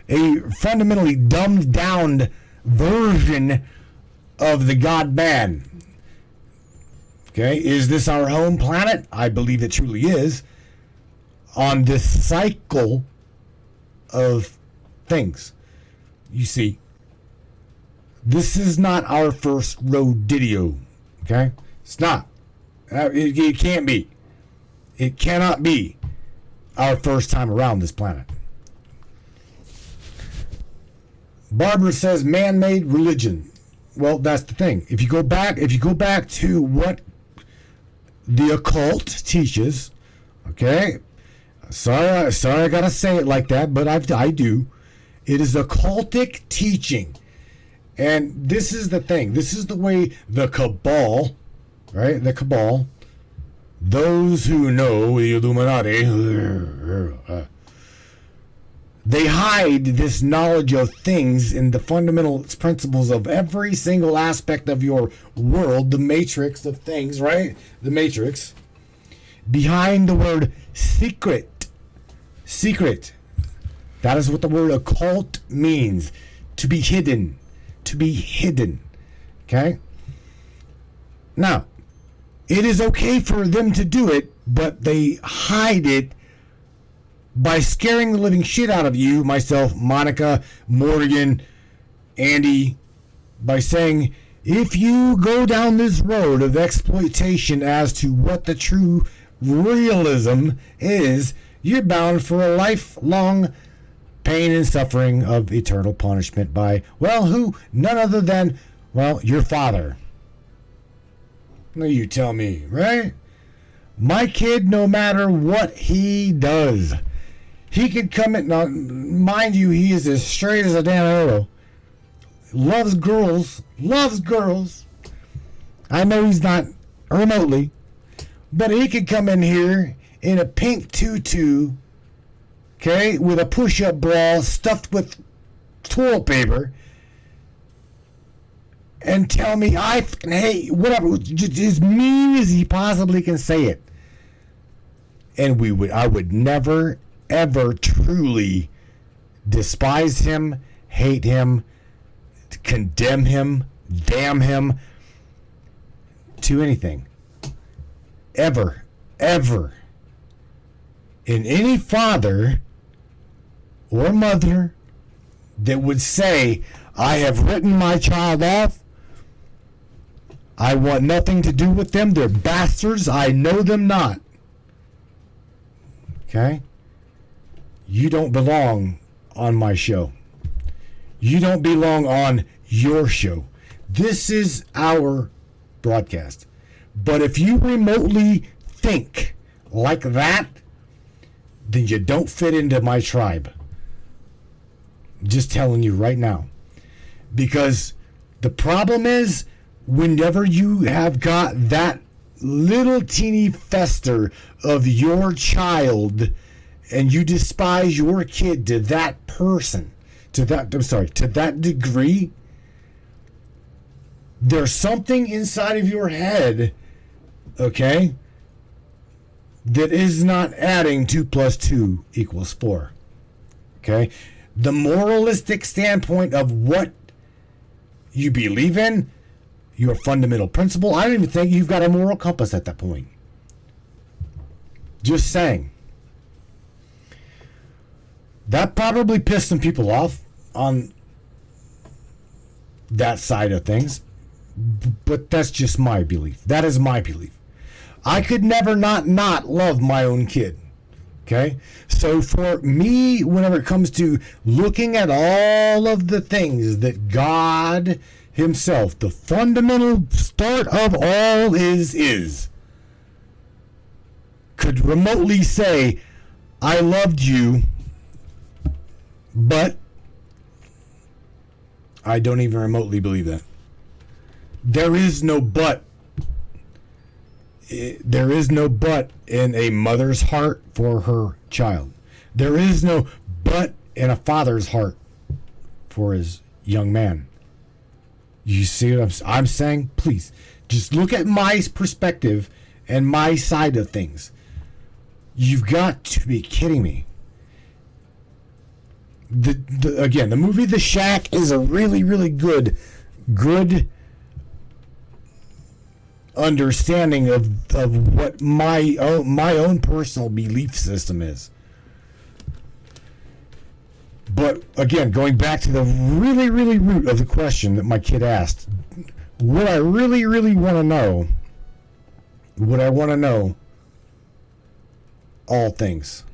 a fundamentally dumbed down version of the God man. Okay, is this our home planet? I believe it truly is. On this cycle of things. You see, this is not our first rodeo. Okay, it's not. It can't be. It cannot be. our first time around this planet. Barbara says man-made religion. Well, that's the thing. If you go back to what the occult teaches, okay? Sorry, I gotta say it like that, but I do. It is occultic teaching. And this is the thing. This is the way the cabal, right? The cabal, those who know the Illuminati, they hide this knowledge of things in the fundamental principles of every single aspect of your world, the matrix of things, right? The matrix, behind the word secret. Secret. That is what the word occult means. To be hidden. To be hidden. Okay? Now, it is okay for them to do it, but they hide it by scaring the living shit out of you, myself, Monica, Morgan, Andy, by saying, if you go down this road of exploitation as to what the true realism is, you're bound for a lifelong pain and suffering of eternal punishment by, well, who? None other than, well, your father. No, you tell me, right? My kid, no matter what he does, he could come in. Now, mind you, he is as straight as a damn arrow. Loves girls. Loves girls. I know he's not remotely, but he could come in here in a pink tutu, okay, with a push-up bra stuffed with toilet paper, and tell me I hate whatever, just as mean as he possibly can say it. And I would never, ever truly despise him, hate him, condemn him, damn him to anything. Ever, ever. In any father or mother that would say, I have written my child off, I want nothing to do with them, they're bastards, I know them not. Okay? You don't belong on my show. You don't belong on your show. This is our broadcast. But if you remotely think like that, then you don't fit into my tribe. Just telling you right now. Because the problem is, whenever you have got that little teeny fester of your child and you despise your kid to that person, to that degree, there's something inside of your head, okay, that is not adding 2 + 2 = 4. Okay? The moralistic standpoint of what you believe in, your fundamental principle, I don't even think you've got a moral compass at that point. Just saying. That probably pissed some people off on that side of things, but that's just my belief. That is my belief. I could never not love my own kid. Okay? So for me, whenever it comes to looking at all of the things that God himself, the fundamental start of all is, could remotely say, I loved you, but I don't even remotely believe that. There is no but. There is no but in a mother's heart for her child. There is no but in a father's heart for his young man. You see what I'm saying? Please, just look at my perspective and my side of things. You've got to be kidding me. Again, the movie The Shack is a really, really good understanding of what my own personal belief system is. But again, going back to the really, really root of the question that my kid asked, what I really, really want to know, all things.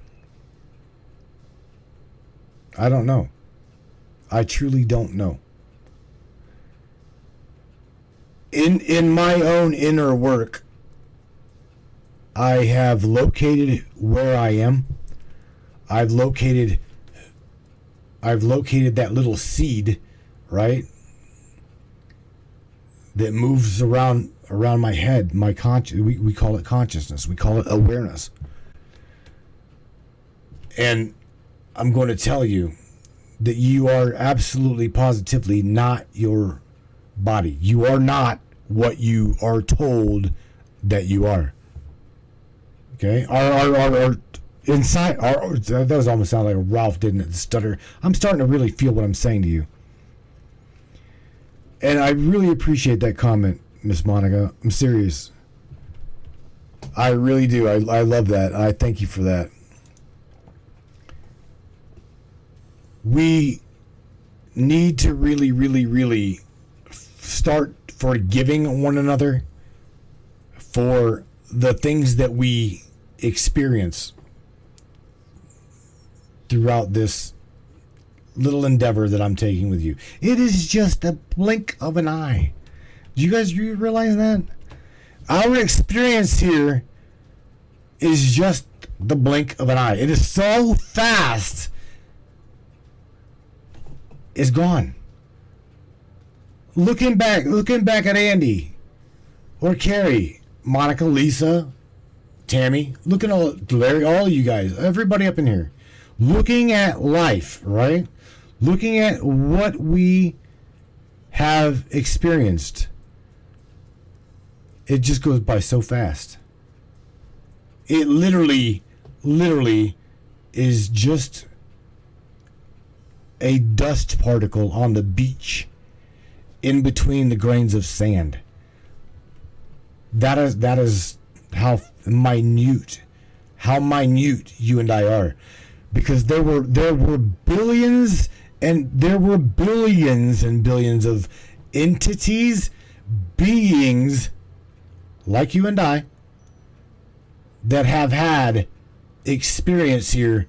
I don't know. I truly don't know. In my own inner work, I have located where I am. I've located that little seed, right? That moves around my head, my we call it consciousness. We call it awareness. And I'm going to tell you that you are absolutely positively not your body. You are not what you are told that you are. Okay? Our inside, that was almost sound like a Ralph, didn't it? Stutter. I'm starting to really feel what I'm saying to you. And I really appreciate that comment, Miss Monica. I'm serious. I really do. I love that. I thank you for that. We need to really, really, really start forgiving one another for the things that we experience throughout this little endeavor that I'm taking with you. It is just a blink of an eye. Do you guys realize that? Our experience here is just the blink of an eye. It is so fast. It's gone. Looking back at Andy or Carrie, Monica, Lisa, Tammy, look at Larry, all of you guys, everybody up in here, looking at life, right? Looking at what we have experienced. It just goes by so fast. It literally is just a dust particle on the beach in between the grains of sand. That is how minute you and I are, because there were billions and billions of entities, beings like you and I that have had experience here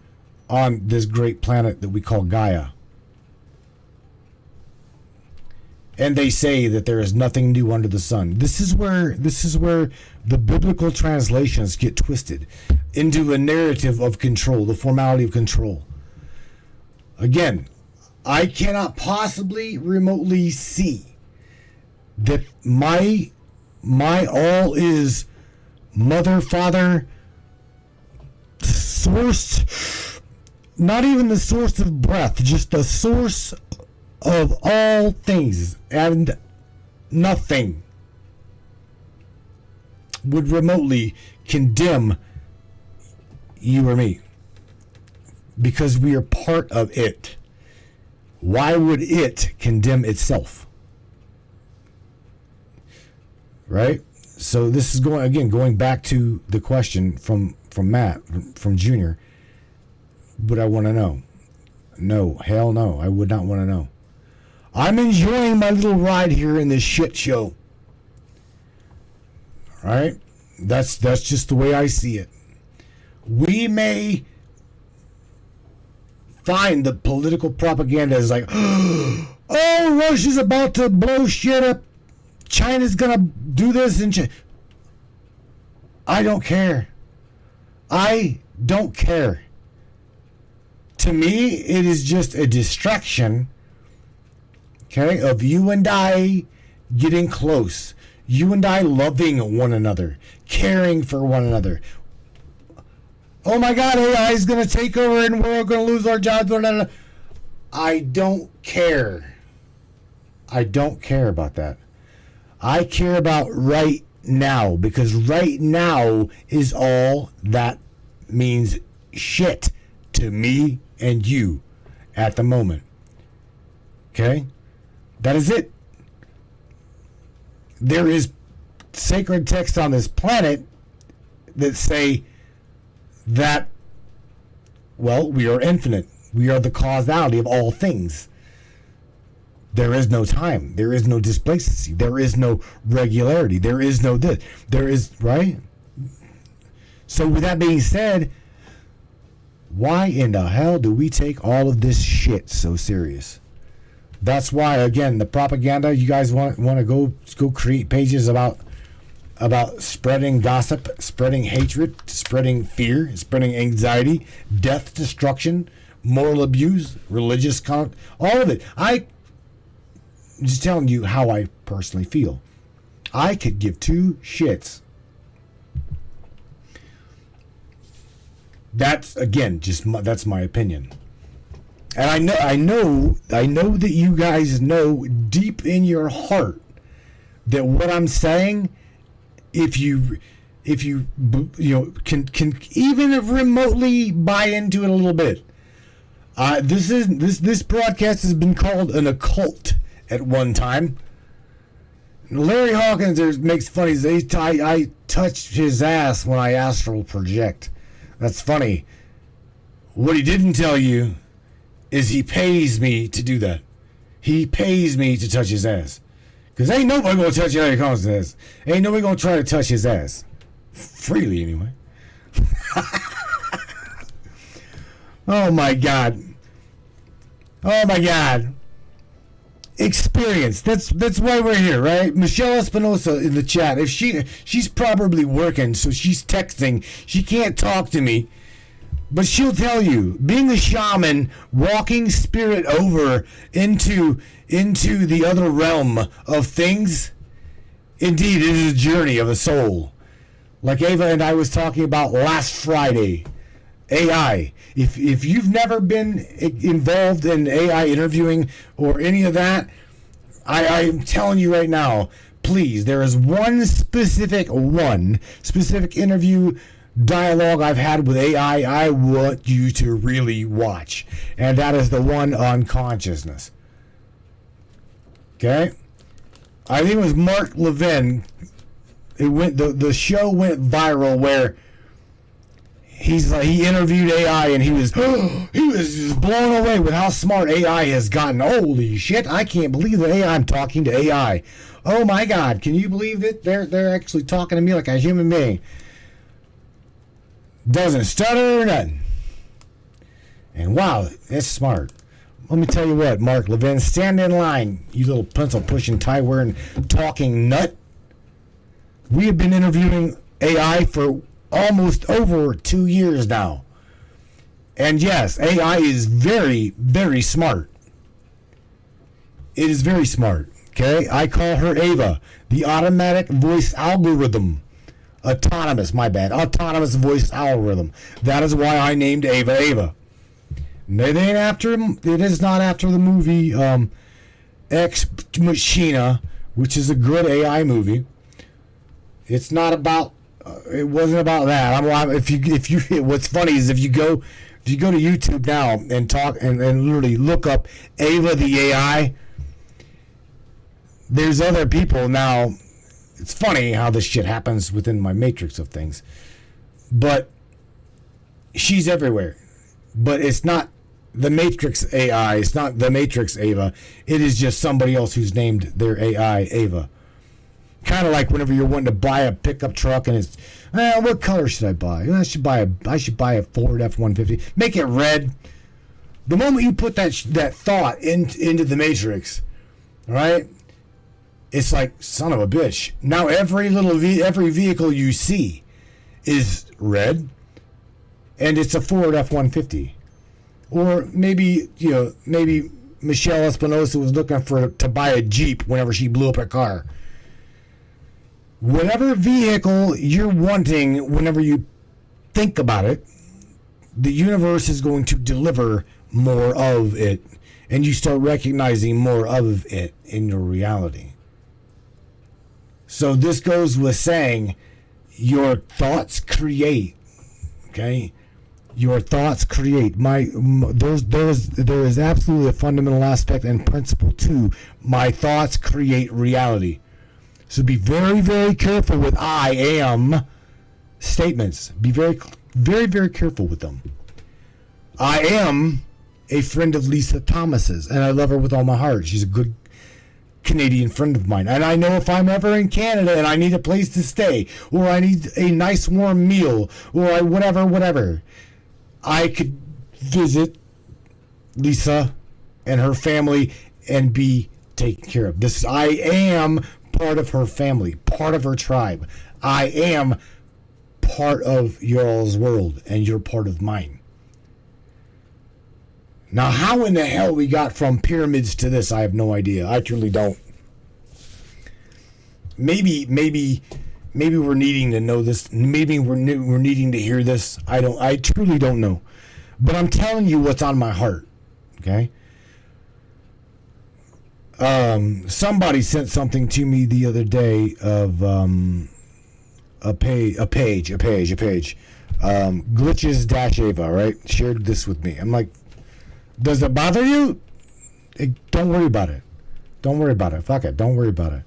on this great planet that we call Gaia. And they say that there is nothing new under the sun. This is where the biblical translations get twisted into a narrative of control, the formality of control. Again, I cannot possibly remotely see that my all is mother, father, source, not even the source of breath, just the source of all things, and nothing would remotely condemn you or me, because we are part of it. Why would it condemn itself? Right? So this is going back to the question from Matt, from Junior. Would I want to know? No, hell no, I would not want to know. I'm enjoying my little ride here in this shit show. All right? That's just the way I see it. We may find the political propaganda is like, oh, Russia's about to blow shit up. China's going to do this. And I don't care. I don't care. To me, it is just a distraction, okay, of you and I getting close. You and I loving one another, caring for one another. Oh my God, AI is going to take over and we're going to lose our jobs. I don't care. I don't care about that. I care about right now, because right now is all that means shit to me and you at the moment. Okay? That is it. There is sacred texts on this planet that say that, well, we are infinite. We are the causality of all things. There is no time. There is no displacency. There is no regularity. There is no this. There is, right? So with that being said, Why in the hell do we take all of this shit so serious? That's why, again, the propaganda, you guys want to go create pages about spreading gossip, spreading hatred, spreading fear, spreading anxiety, death, destruction, moral abuse, religious conduct, all of it. I'm just telling you how I personally feel. I could give two shits. That's, again, that's my opinion. And I know that you guys know deep in your heart that what I'm saying, if you can even remotely buy into it a little bit. This broadcast has been called an occult at one time. Larry Hawkins makes funny. I touched his ass when I astral project. That's funny. What he didn't tell you is he pays me to do that. He pays me to touch his ass. Because ain't nobody going to touch Larry Hawkins' ass. Ain't nobody going to try to touch his ass. Freely, anyway. Oh, my God. Oh, my God. Experience. That's why we're here, right? Michelle Espinosa in the chat. If she's probably working, so she's texting. She can't talk to me. But she'll tell you, being a shaman, walking spirit over into the other realm of things, indeed, it is a journey of the soul. Like Ava and I was talking about last Friday, AI. If you've never been involved in AI interviewing or any of that, I'm telling you right now, please, there is one specific interview dialogue I've had with AI I want you to really watch, and that is the one on consciousness. Okay, I think it was Mark Levin. The show went viral where he interviewed AI and he was just blown away with how smart AI has gotten. Holy shit! I can't believe that I'm talking to AI. Oh my God! Can you believe it? They're actually talking to me like a human being. Doesn't stutter or nothing. And wow, that's smart. Let me tell you what, Mark Levin, stand in line, you little pencil pushing, tie wearing, talking nut. We have been interviewing AI for almost over 2 years now. And yes, AI is very, very smart. It is very smart. Okay? I call her Ava, the automatic voice algorithm. Autonomous voice algorithm. That is why I named Ava Ava. It is not after the movie Ex Machina, which is a good AI movie. It's not about. It wasn't about that. What's funny is if you go to YouTube now and talk and literally look up Ava the AI, there's other people now. It's funny how this shit happens within my matrix of things. But she's everywhere. But it's not the Matrix AI. It's not the Matrix Ava. It is just somebody else who's named their AI Ava. Kind of like whenever you're wanting to buy a pickup truck and it's, what color should I buy? I should buy a Ford F-150. Make it red. The moment you put that thought into the Matrix, all right? It's like, son of a bitch. Now every vehicle you see is red, and it's a Ford F-150. Or maybe Michelle Espinosa was looking to buy a Jeep whenever she blew up her car. Whatever vehicle you're wanting, whenever you think about it, the universe is going to deliver more of it, and you start recognizing more of it in your reality. So this goes with saying your thoughts create. Okay? Your thoughts create. There is absolutely a fundamental aspect and principle to my thoughts create reality. So be very, very careful with I am statements. Be very, very, very careful with them. I am a friend of Lisa Thomas's, and I love her with all my heart. She's a good Canadian friend of mine. And I know if I'm ever in Canada and I need a place to stay, or I need a nice warm meal, or whatever, I could visit Lisa and her family and be taken care of. I am part of her family, part of her tribe. I am part of y'all's world, and you're part of mine. Now, how in the hell we got from pyramids to this, I have no idea. I truly don't. Maybe we're needing to know this. Maybe we're needing to hear this. I truly don't know. But I'm telling you what's on my heart. Okay? Somebody sent something to me the other day of a page. Glitches-Ava, right? Shared this with me. I'm like, does it bother you? Don't worry about it. Don't worry about it. Fuck it. Don't worry about it.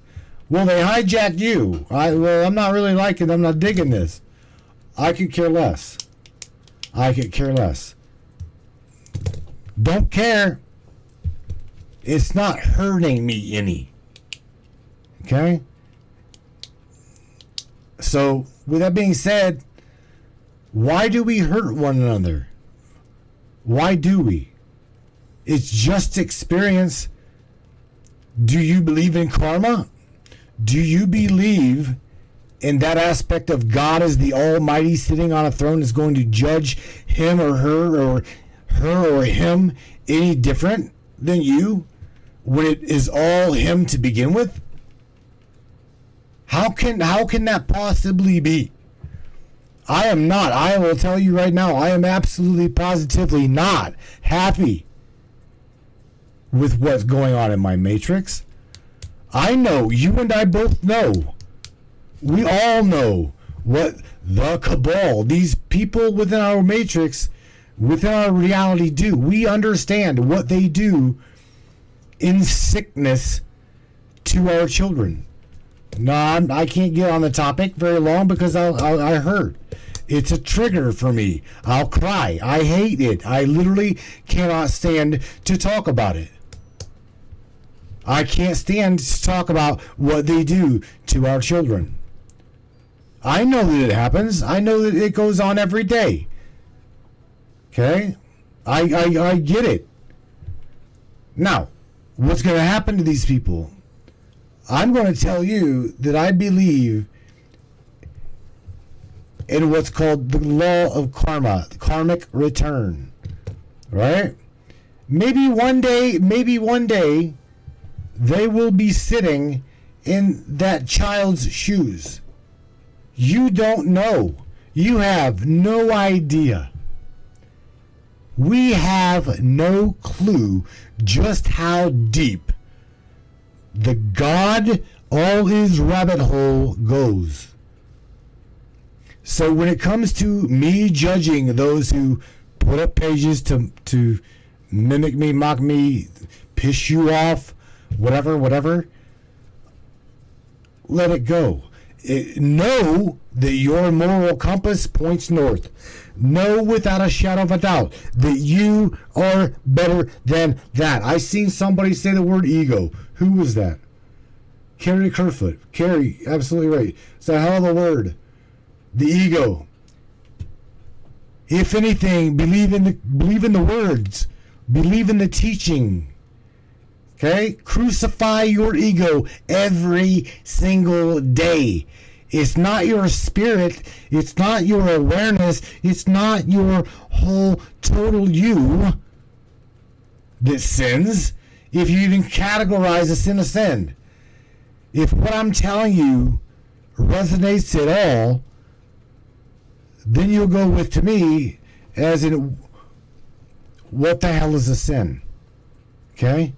Well, they hijacked you. I'm not really liking it. I'm not digging this. I could care less. Don't care. It's not hurting me any. Okay? So, with that being said, why do we hurt one another? Why do we? It's just experience. Do you believe in karma? Do you believe in that aspect of God as the Almighty sitting on a throne is going to judge him or her or him any different than you when it is all him to begin with? How can that possibly be? I am not. I will tell you right now, I am absolutely positively not happy with what's going on in my matrix. I know, you and I both know. We all know what the cabal, these people within our matrix, within our reality do. We understand what they do in sickness to our children. No, I can't get on the topic very long because I hurt. It's a trigger for me. I'll cry. I hate it. I literally cannot stand to talk about it. I can't stand to talk about what they do to our children. I know that it happens. I know that it goes on every day. Okay? I get it. Now, what's going to happen to these people? I'm going to tell you that I believe in what's called the law of karma, karmic return. Right? Maybe one day, they will be sitting in that child's shoes. You don't know. You have no idea. We have no clue just how deep the God all his rabbit hole goes. So when it comes to me judging those who put up pages to mimic me, mock me, piss you off, whatever, let it go. Know that your moral compass points north. Know without a shadow of a doubt that you are better than that. I seen somebody say the word ego. Who was that? Carrie Kerfoot. Carrie, absolutely right. It's a hell of a word. The ego. If anything, believe in the words. Believe in the teaching. Okay? Crucify your ego every single day. It's not your spirit. It's not your awareness. It's not your whole total you that sins. If you even categorize a sin a sin. If what I'm telling you resonates at all, then you'll go with, to me, as in, what the hell is a sin? Okay?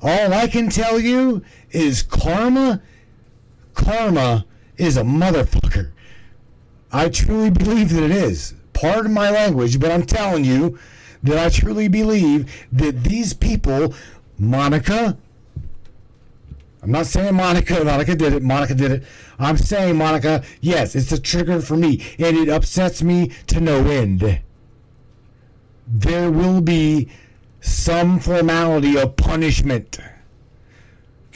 All I can tell you is karma is a motherfucker. I truly believe that it is. Pardon my language, but I'm telling you that I truly believe that these people, Monica, I'm not saying Monica did it. I'm saying, Monica, yes, it's a trigger for me, and it upsets me to no end. There will be some formality of punishment.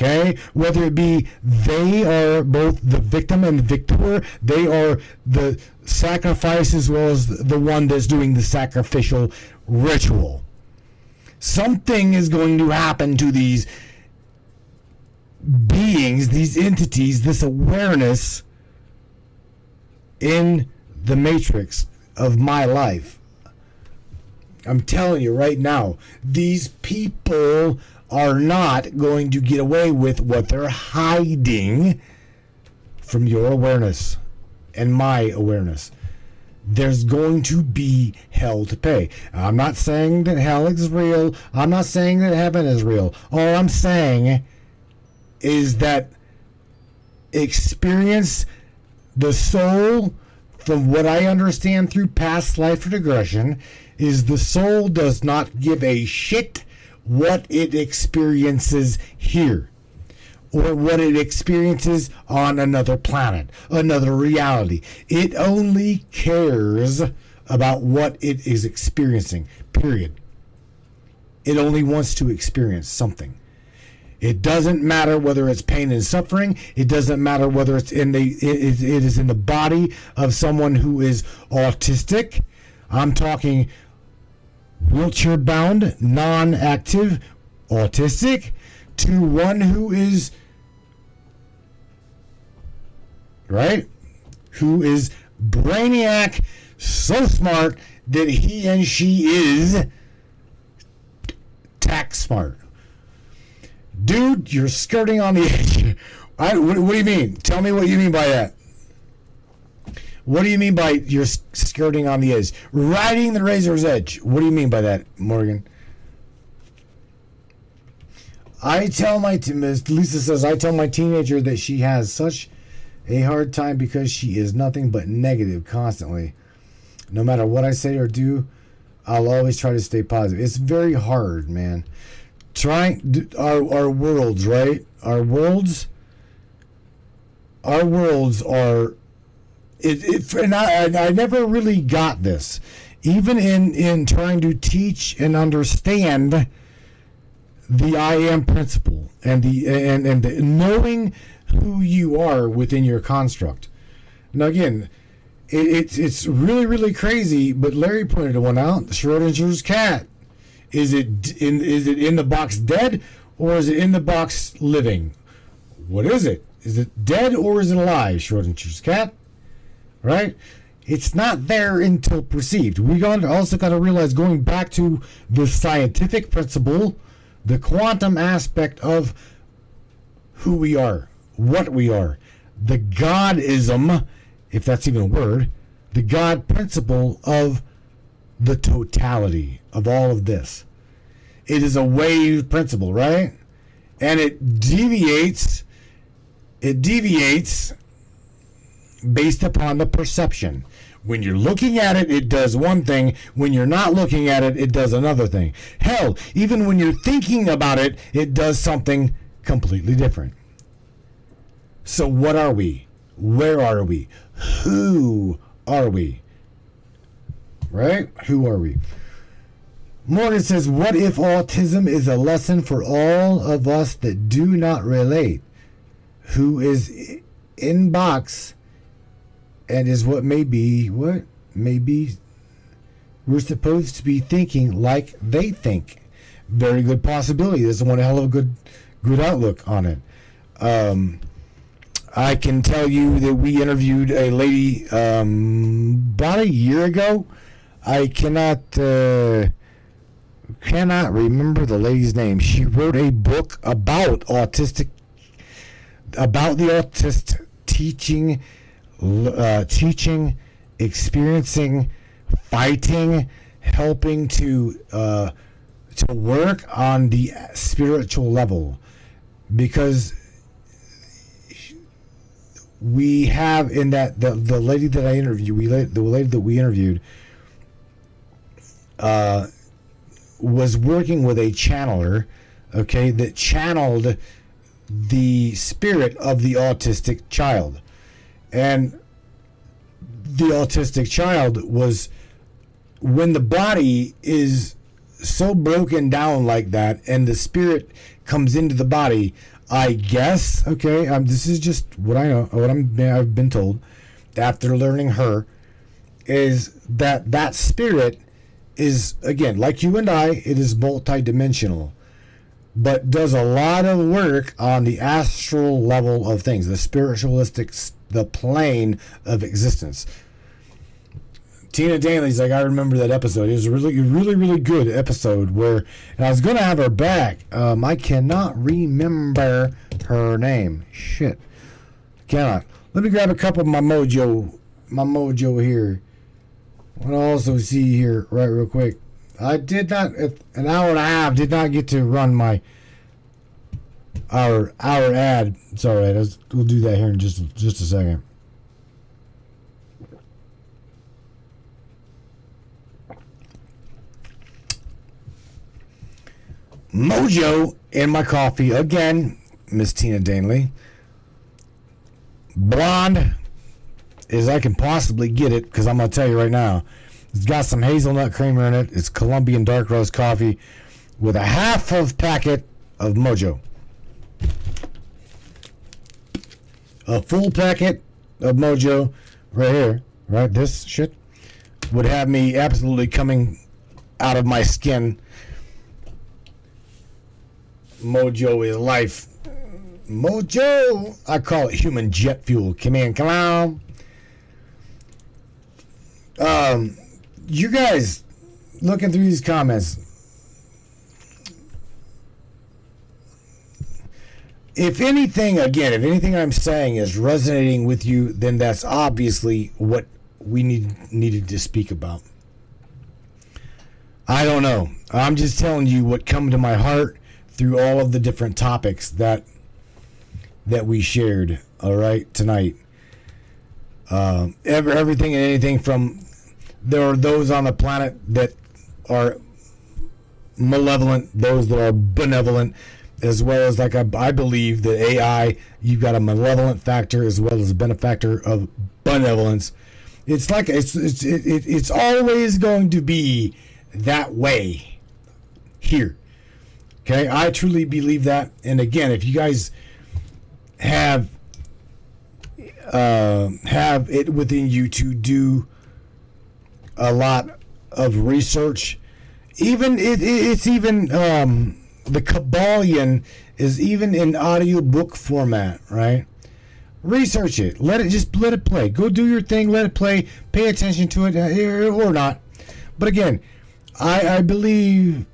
Okay, whether it be they are both the victim and the victor, they are the sacrifice as well as the one that's doing the sacrificial ritual. Something is going to happen to these beings, these entities, this awareness in the matrix of my life. I'm telling you right now, these people are not going to get away with what they're hiding from your awareness and my awareness. There's going to be hell to pay. I'm not saying that hell is real. I'm not saying that heaven is real. All I'm saying is that experience, the soul, from what I understand through past life regression, is the soul does not give a shit what it experiences here or what it experiences on another planet, another reality. It only cares about what it is experiencing, period. It only wants to experience something. It doesn't matter whether it's pain and suffering. It doesn't matter whether it's it is in the body of someone who is autistic. I'm talking wheelchair bound, non-active, autistic, to one who is right, who is brainiac, so smart that he and she is tax smart. Dude, you're skirting on the edge. What do you mean? Tell me what you mean by that. What do you mean by you're skirting on the edge? Riding the razor's edge. What do you mean by that, Morgan? Lisa says, I tell my teenager that she has such a hard time because she is nothing but negative constantly. No matter what I say or do, I'll always try to stay positive. It's very hard, man. Our worlds, right? Our worlds are... and I never really got this. Even in trying to teach and understand the I am principle and the knowing who you are within your construct. Now again, it's really, really crazy, but Larry pointed one out, Schrodinger's cat. Is it in the box dead, or is it in the box living? What is it? Is it dead or is it alive, Schrodinger's cat? Right? It's not there until perceived. We also got to realize, going back to the scientific principle, the quantum aspect of who we are, what we are, the Godism, if that's even a word, the God principle of the totality of all of this. It is a wave principle, right? And it deviates based upon the perception. When you're looking at it, it does one thing. When you're not looking at it, it does another thing. Hell, even when you're thinking about it, it does something completely different. So what are we? Where are we? Who are we? Right? Who are we? Morgan says, what if autism is a lesson for all of us that do not relate? Who is in box and is what may be we're supposed to be thinking like they think. Very good possibility. There's one hell of a good outlook on it. I can tell you that we interviewed a lady about a year ago. I cannot remember the lady's name. She wrote a book about the autist teaching, experiencing, fighting, helping to work on the spiritual level, because we have in that the lady that I interviewed, the lady that we interviewed, was working with a channeler, okay, that channeled the spirit of the autistic child. And the autistic child was, when the body is so broken down like that and the spirit comes into the body, I guess, okay, this is just what I know, I've been told after learning her, is that spirit is, again, like you and I, it is multidimensional, but does a lot of work on the astral level of things, the spiritualistic, the plane of existence. Tina Daly's like, I remember that episode. It was a really good episode where, and I was going to have her back. I cannot remember her name. Shit. Cannot. Let me grab a couple of my mojo here. I want to also see here, right, real quick. I did not, an hour and a half, did not get to run my our ad. It's all right. We'll do that here in just a second. Mojo in my coffee again, Miss Tina Danley. Blonde as I can possibly get it, because I'm going to tell you right now, it's got some hazelnut creamer in it. It's Colombian dark roast coffee with a half of packet of Mojo. A full packet of Mojo right here, right? This shit would have me absolutely coming out of my skin. Mojo is life. Mojo! I call it human jet fuel. Come in, come on. You guys, looking through these comments, if anything I'm saying is resonating with you, then that's obviously what we needed to speak about. I don't know. I'm just telling you what come to my heart through all of the different topics that we shared, all right, tonight. Everything and anything from, there are those on the planet that are malevolent, those that are benevolent, as well as, like, I believe that AI, you've got a malevolent factor as well as a benefactor of benevolence. It's like it's always going to be that way here. Okay, I truly believe that. And again, if you guys have it within you to do a lot of research, even it's even the Kabbalion is even in audiobook format, right? Research it. Let it play. Go do your thing. Let it play. Pay attention to it, or not. But again, I believe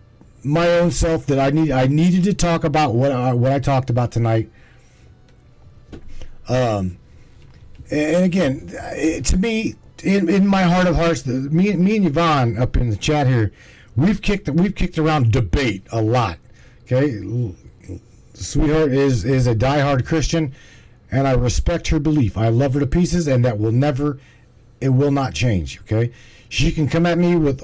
my own self that I needed to talk about what I talked about tonight. And again, to me, in my heart of hearts, me and Yvonne up in the chat here, we've kicked around debate a lot. Okay, sweetheart is a diehard Christian, and I respect her belief. I love her to pieces, and that it will not change. Okay, she can come at me with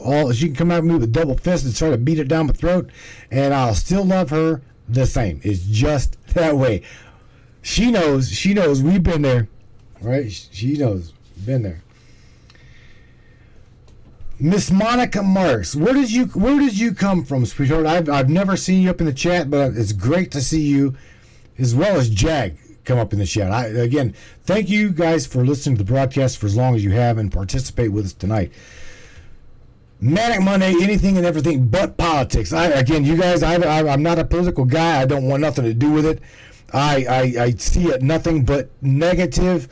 double fists and try to beat it down my throat, and I'll still love her the same. It's just that way. She knows. We've been there, right? She knows. Been there. Miss Monica Marks, where did you come from, sweetheart? I've never seen you up in the chat, but it's great to see you, as well as Jag, come up in the chat. Again, thank you guys for listening to the broadcast for as long as you have and participate with us tonight. Manic Monday, anything and everything but politics. You guys, I'm not a political guy. I don't want nothing to do with it. I see it nothing but negative.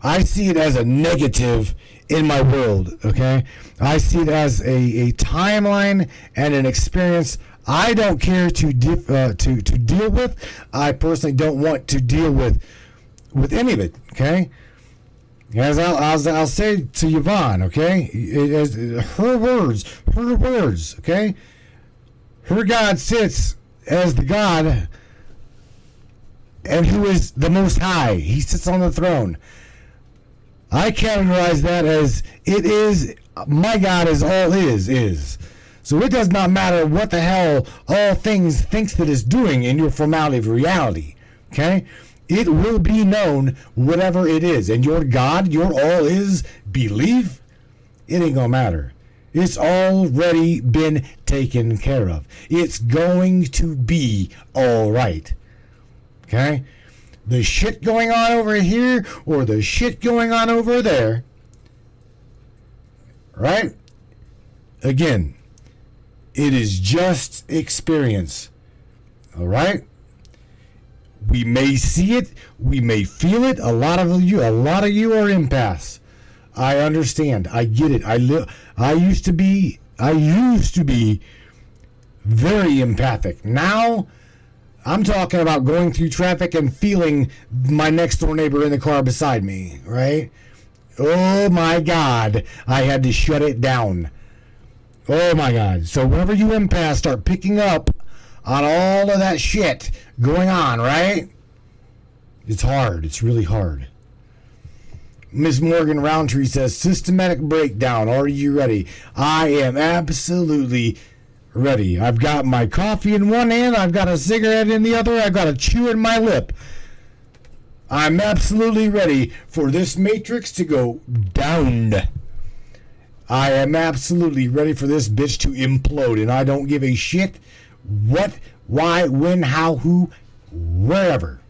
I see it as a negative in my world, okay? I see it as a timeline and an experience I don't care to deal with. I personally don't want to deal with any of it, okay? As I'll say to Yvonne, okay? Her words, okay? Her God sits as the God, and who is the Most High. He sits on the throne. I categorize that as it is, my God is all is. So it does not matter what the hell all things thinks that it's doing in your formality of reality. Okay? It will be known whatever it is. And your God, your all is belief, it ain't gonna matter. It's already been taken care of. It's going to be all right. Okay? The shit going on over here or the shit going on over there, right? Again, it is just experience. All right? We may see it, we may feel it. A lot of you are empaths. I understand. I get it. I used to be very empathic. Now I'm talking about going through traffic and feeling my next door neighbor in the car beside me, right? Oh my God, I had to shut it down. Oh my God. So whenever you empaths start picking up on all of that shit going on, right? It's hard. It's really hard. Miss Morgan Roundtree says, systematic breakdown. Are you ready? I am absolutely ready. I've got my coffee in one hand. I've got a cigarette in the other. I've got a chew in my lip. I'm absolutely ready for this matrix to go down. I am absolutely ready for this bitch to implode, and I don't give a shit what, why, when, how, who, wherever.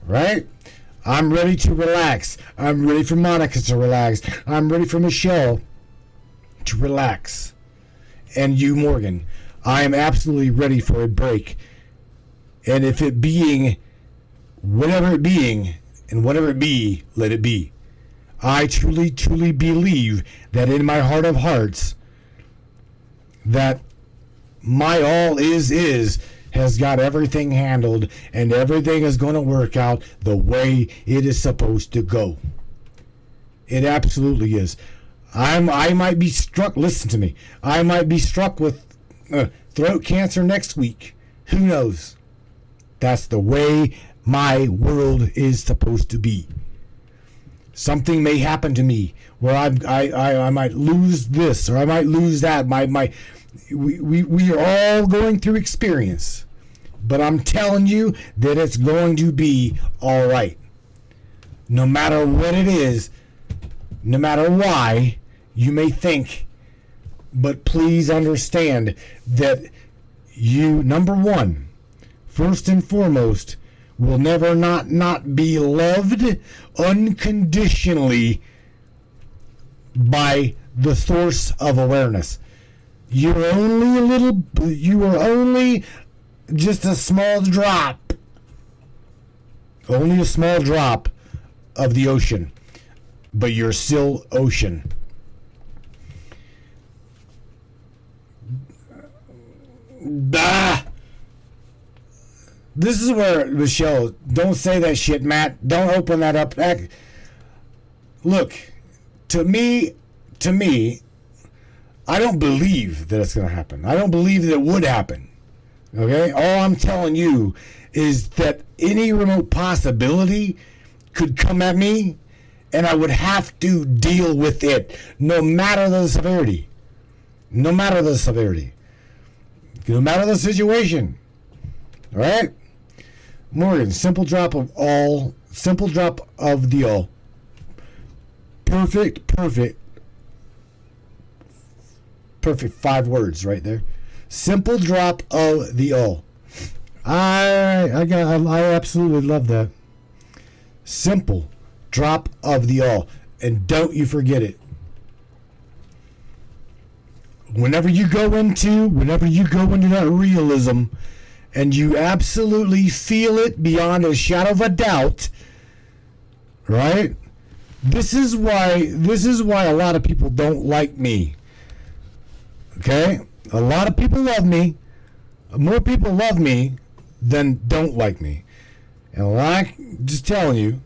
Right? I'm ready to relax. I'm ready for Monica to relax. I'm ready for Michelle to relax. And you, Morgan, I am absolutely ready for a break. And if it being, whatever it being, and whatever it be, let it be. I truly, truly believe that in my heart of hearts, that my all is has got everything handled, and everything is going to work out the way it is supposed to go. It absolutely is. I might be struck, listen to me, I might be struck with throat cancer next week. Who knows? That's the way my world is supposed to be. Something may happen to me where I might lose this or I might lose that. We are all going through experience, but I'm telling you that it's going to be all right. No matter what it is, no matter why you may think, but please understand that you, number one, first and foremost, will never not be loved unconditionally by the source of awareness. You are only just a small drop. Only a small drop of the ocean. But you're still ocean. This is where, Michelle, don't say that shit, Matt. Don't open that up. Look, to me, I don't believe that it's going to happen. I don't believe that it would happen. Okay? All I'm telling you is that any remote possibility could come at me, and I would have to deal with it, no matter the severity. No matter the severity. No matter the situation. All right? Morgan, simple drop of the all. Perfect. 5 words right there. Simple drop of the all. I absolutely love that. Simple drop of the all. And don't you forget it. Whenever you go into that realism, and you absolutely feel it beyond a shadow of a doubt, right? This is why a lot of people don't like me. Okay? A lot of people love me. More people love me than don't like me. And like, just telling you,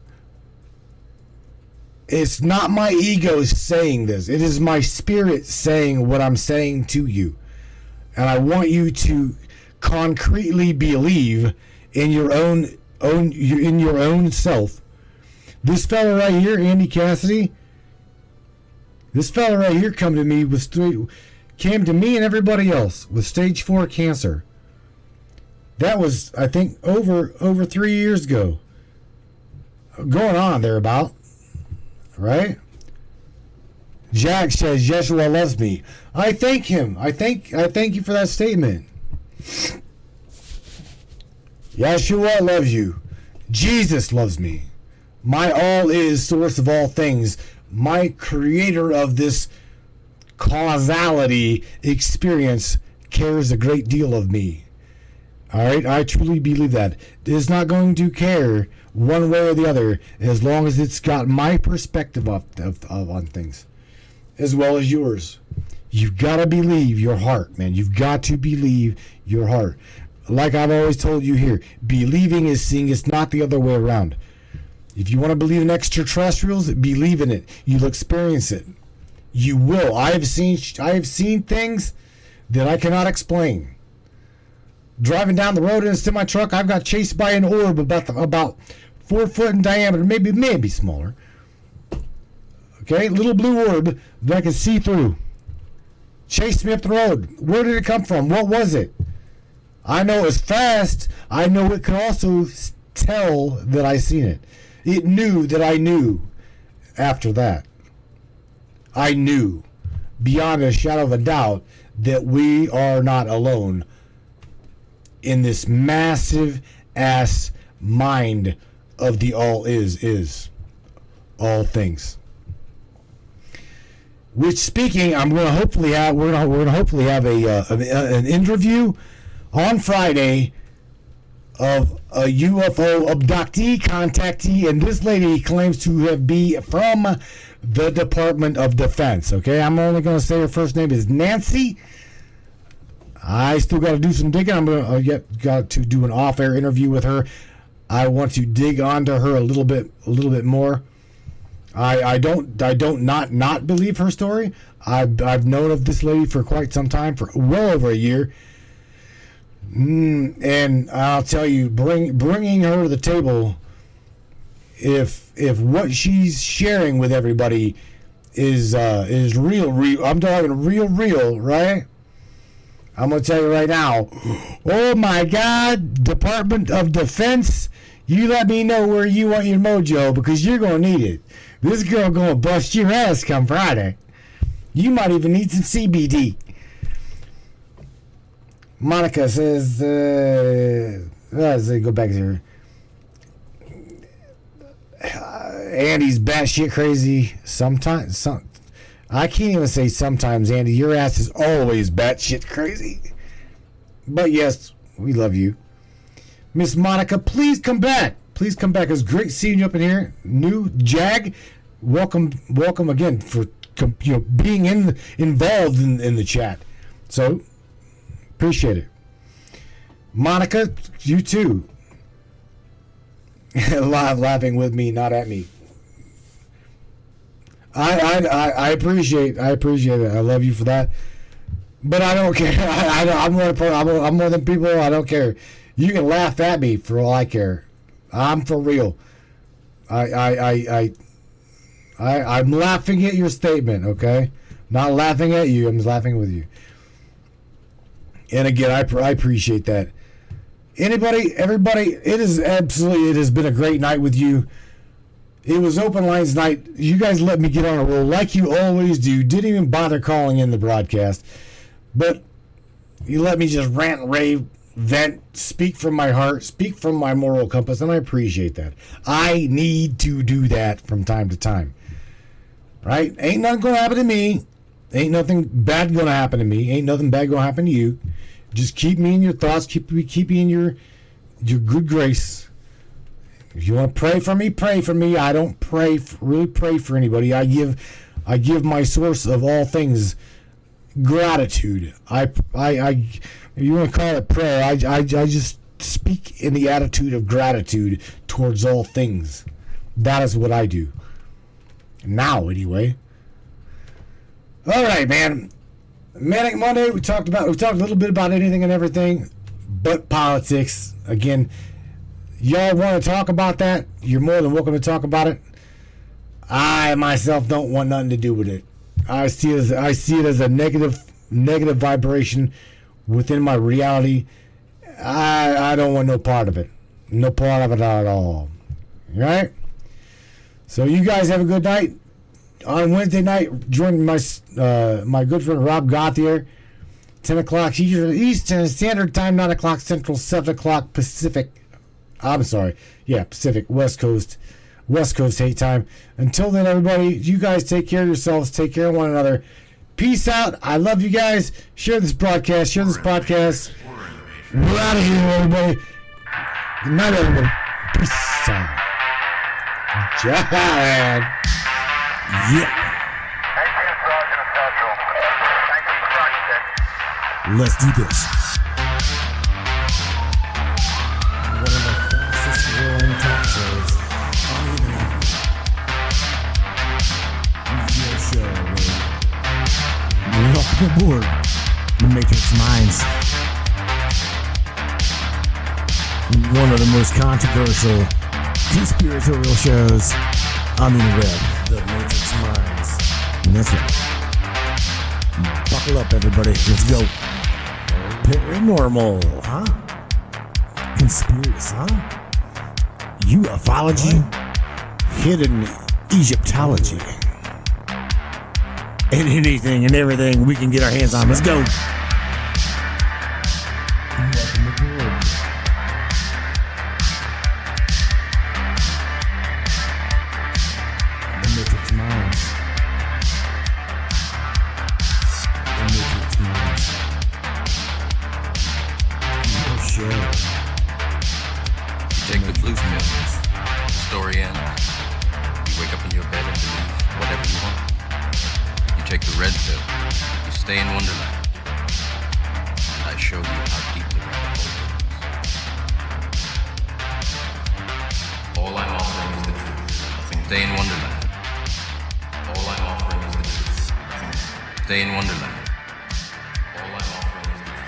it's not my ego saying this. It is my spirit saying what I'm saying to you. And I want you to concretely believe in your own self. This fella right here, Andy Cassidy, this fella right here came to me and everybody else with stage 4 cancer. That was, I think, over 3 years ago. Going on thereabout. Right? Jack says Yeshua loves me. I thank him. I thank you for that statement. Yeshua loves you. Jesus loves me. My all is source of all things. My creator of this causality experience cares a great deal of me. All right, I truly believe that. It's not going to care one way or the other as long as it's got my perspective on things as well as yours. You've got to believe your heart, man. You've got to believe your heart. Like I've always told you here, believing is seeing. It's not the other way around. If you want to believe in extraterrestrials, believe in it. You'll experience it. You will. I have seen things that I cannot explain. Driving down the road in a semi-truck, I've got chased by an orb about 4 foot in diameter, maybe smaller. Okay, little blue orb that I can see through. Chased me up the road. Where did it come from? What was it? I know it was fast. I know it could also tell that I seen it. It knew that I knew after that. I knew beyond a shadow of a doubt that we are not alone in this massive ass mind of the all is all things. Which, speaking, I'm going to hopefully have we're going to hopefully have an interview on Friday of a UFO abductee, contactee, and this lady claims to be from the Department of Defense. Okay, I'm only going to say her first name is Nancy. I still got to do some digging. I'm going to got to do an off-air interview with her. I want to dig onto her a little bit more. I don't not believe her story. I've known of this lady for quite some time, for well over a year. And I'll tell you, bringing her to the table, if what she's sharing with everybody is real, I'm talking real, right? I'm gonna tell you right now. Oh my God, Department of Defense, you let me know where you want your mojo because you're gonna need it. This girl gonna bust your ass come Friday. You might even need some CBD. Monica says, let's go back here. Andy's batshit crazy. Sometimes, I can't even say sometimes, Andy. Your ass is always batshit crazy. But yes, we love you. Miss Monica, please come back. Please come back. It's great seeing you up in here. New Jag, welcome again for being involved in the chat. So, appreciate it. Monica, you too. Laughing with me, not at me. I appreciate it. I love you for that. But I don't care. I'm more than people. I don't care. You can laugh at me for all I care. I'm for real. I'm laughing at your statement, okay? Not laughing at you. I'm just laughing with you. And again, I appreciate that. Everybody, it has been a great night with you. It was open lines night. You guys let me get on a roll like you always do. Didn't even bother calling in the broadcast. But you let me just rant and rave, vent, speak from my heart, speak from my moral compass, and I appreciate that. I need to do that from time to time. Right? Ain't nothing going to happen to me. Ain't nothing bad going to happen to me. Ain't nothing bad going to happen to you. Just keep me in your thoughts. Keep me in your good grace. If you want to pray for me, pray for me. I don't really pray for anybody. I give my source of all things gratitude. If you want to call it prayer, I just speak in the attitude of gratitude towards all things. That is what I do. Now, anyway. All right, man. Manic Monday. We talked a little bit about anything and everything, but politics. Again, y'all want to talk about that? You're more than welcome to talk about it. I myself don't want nothing to do with it. I see it as a negative vibration within my reality. I don't want no part of it. No part of it at all. Right? So you guys have a good night. On Wednesday night, join my good friend Rob Gauthier, 10 o'clock Eastern Standard Time, 9 o'clock Central, 7 o'clock Pacific. I'm sorry. Yeah, Pacific, West Coast hate time. Until then, everybody, you guys take care of yourselves. Take care of one another. Peace out. I love you guys. Share this broadcast. Share this podcast. We're out of here, everybody. Good night, everybody. Peace out. John. Yeah. Let's do this. One of the fastest growing talk shows on the internet. Welcome aboard the Matrix Minds. One of the most controversial conspiratorial shows on the web, the Matrix Minds. And that's right. Buckle up, everybody. Let's go. Paranormal, huh? Conspiracy, huh? Ufology, hidden Egyptology, and anything and everything we can get our hands on. Let's go. Welcome aboard. The Matrix Minds. The Matrix Minds. Your show. You take the blue pill, the story ends. You wake up in your bed and believe whatever you want. You take the red pill, you stay in Wonderland. And I show you how deep the rabbit hole goes. All I'm offering is the truth. Nothing. Stay in Wonderland. All I'm offering is the truth. Nothing. Stay in Wonderland. All I'm offering is the truth.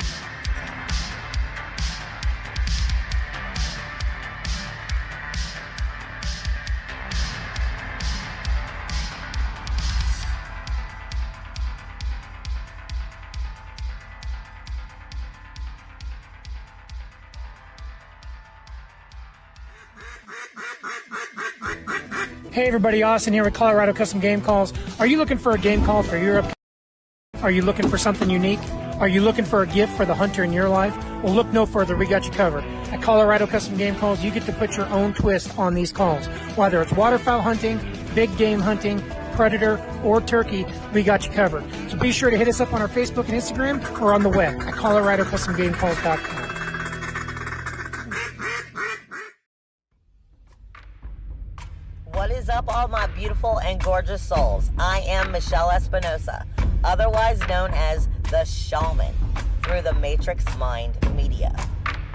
Hey everybody, Austin here with Colorado Custom Game Calls. Are you looking for a game call for Europe? Are you looking for something unique? Are you looking for a gift for the hunter in your life? Well, look no further. We got you covered. At Colorado Custom Game Calls, you get to put your own twist on these calls. Whether it's waterfowl hunting, big game hunting, predator, or turkey, we got you covered. So be sure to hit us up on our Facebook and Instagram or on the web at ColoradoCustomGameCalls.com. What is up, all my beautiful and gorgeous souls? I am Michelle Espinosa, otherwise known as the Shaman, through the Matrix Mind Media.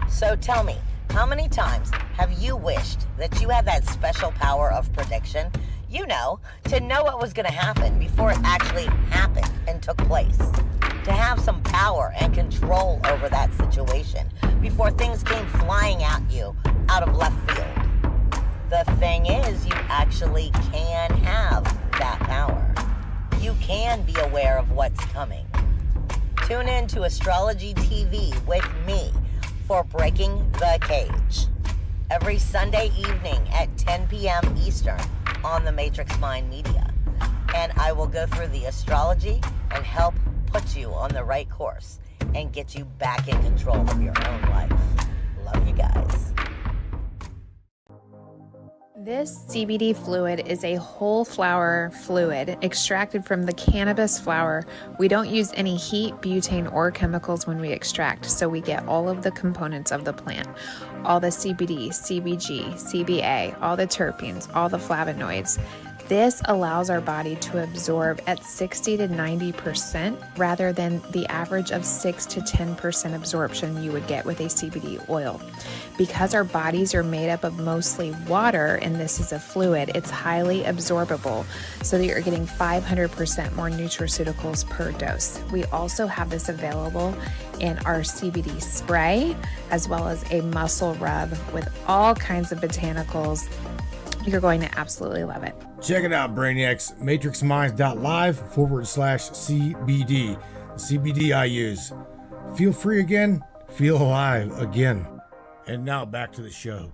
So tell me, how many times have you wished that you had that special power of prediction? You know, to know what was going to happen before it actually happened and took place. To have some power and control over that situation before things came flying at you out of left field. The thing is, you actually can have that power. You can be aware of what's coming. Tune in to Astrology TV with me for Breaking the Cage every Sunday evening at 10 p.m. Eastern on the Matrix Mind Media. And I will go through the astrology and help put you on the right course and get you back in control of your own life. Love you guys. This CBD fluid is a whole flower fluid extracted from the cannabis flower. We don't use any heat, butane, or chemicals when we extract, so we get all of the components of the plant. All the CBD, CBG, CBA, all the terpenes, all the flavonoids. This allows our body to absorb at 60 to 90% rather than the average of 6 to 10% absorption you would get with a CBD oil. Because our bodies are made up of mostly water and this is a fluid, it's highly absorbable so that you're getting 500% more nutraceuticals per dose. We also have this available in our CBD spray as well as a muscle rub with all kinds of botanicals. You're going to absolutely love it. Check it out, Brainiacs. MatrixMinds.live/CBD. The CBD I use. Feel free again. Feel alive again. And now back to the show.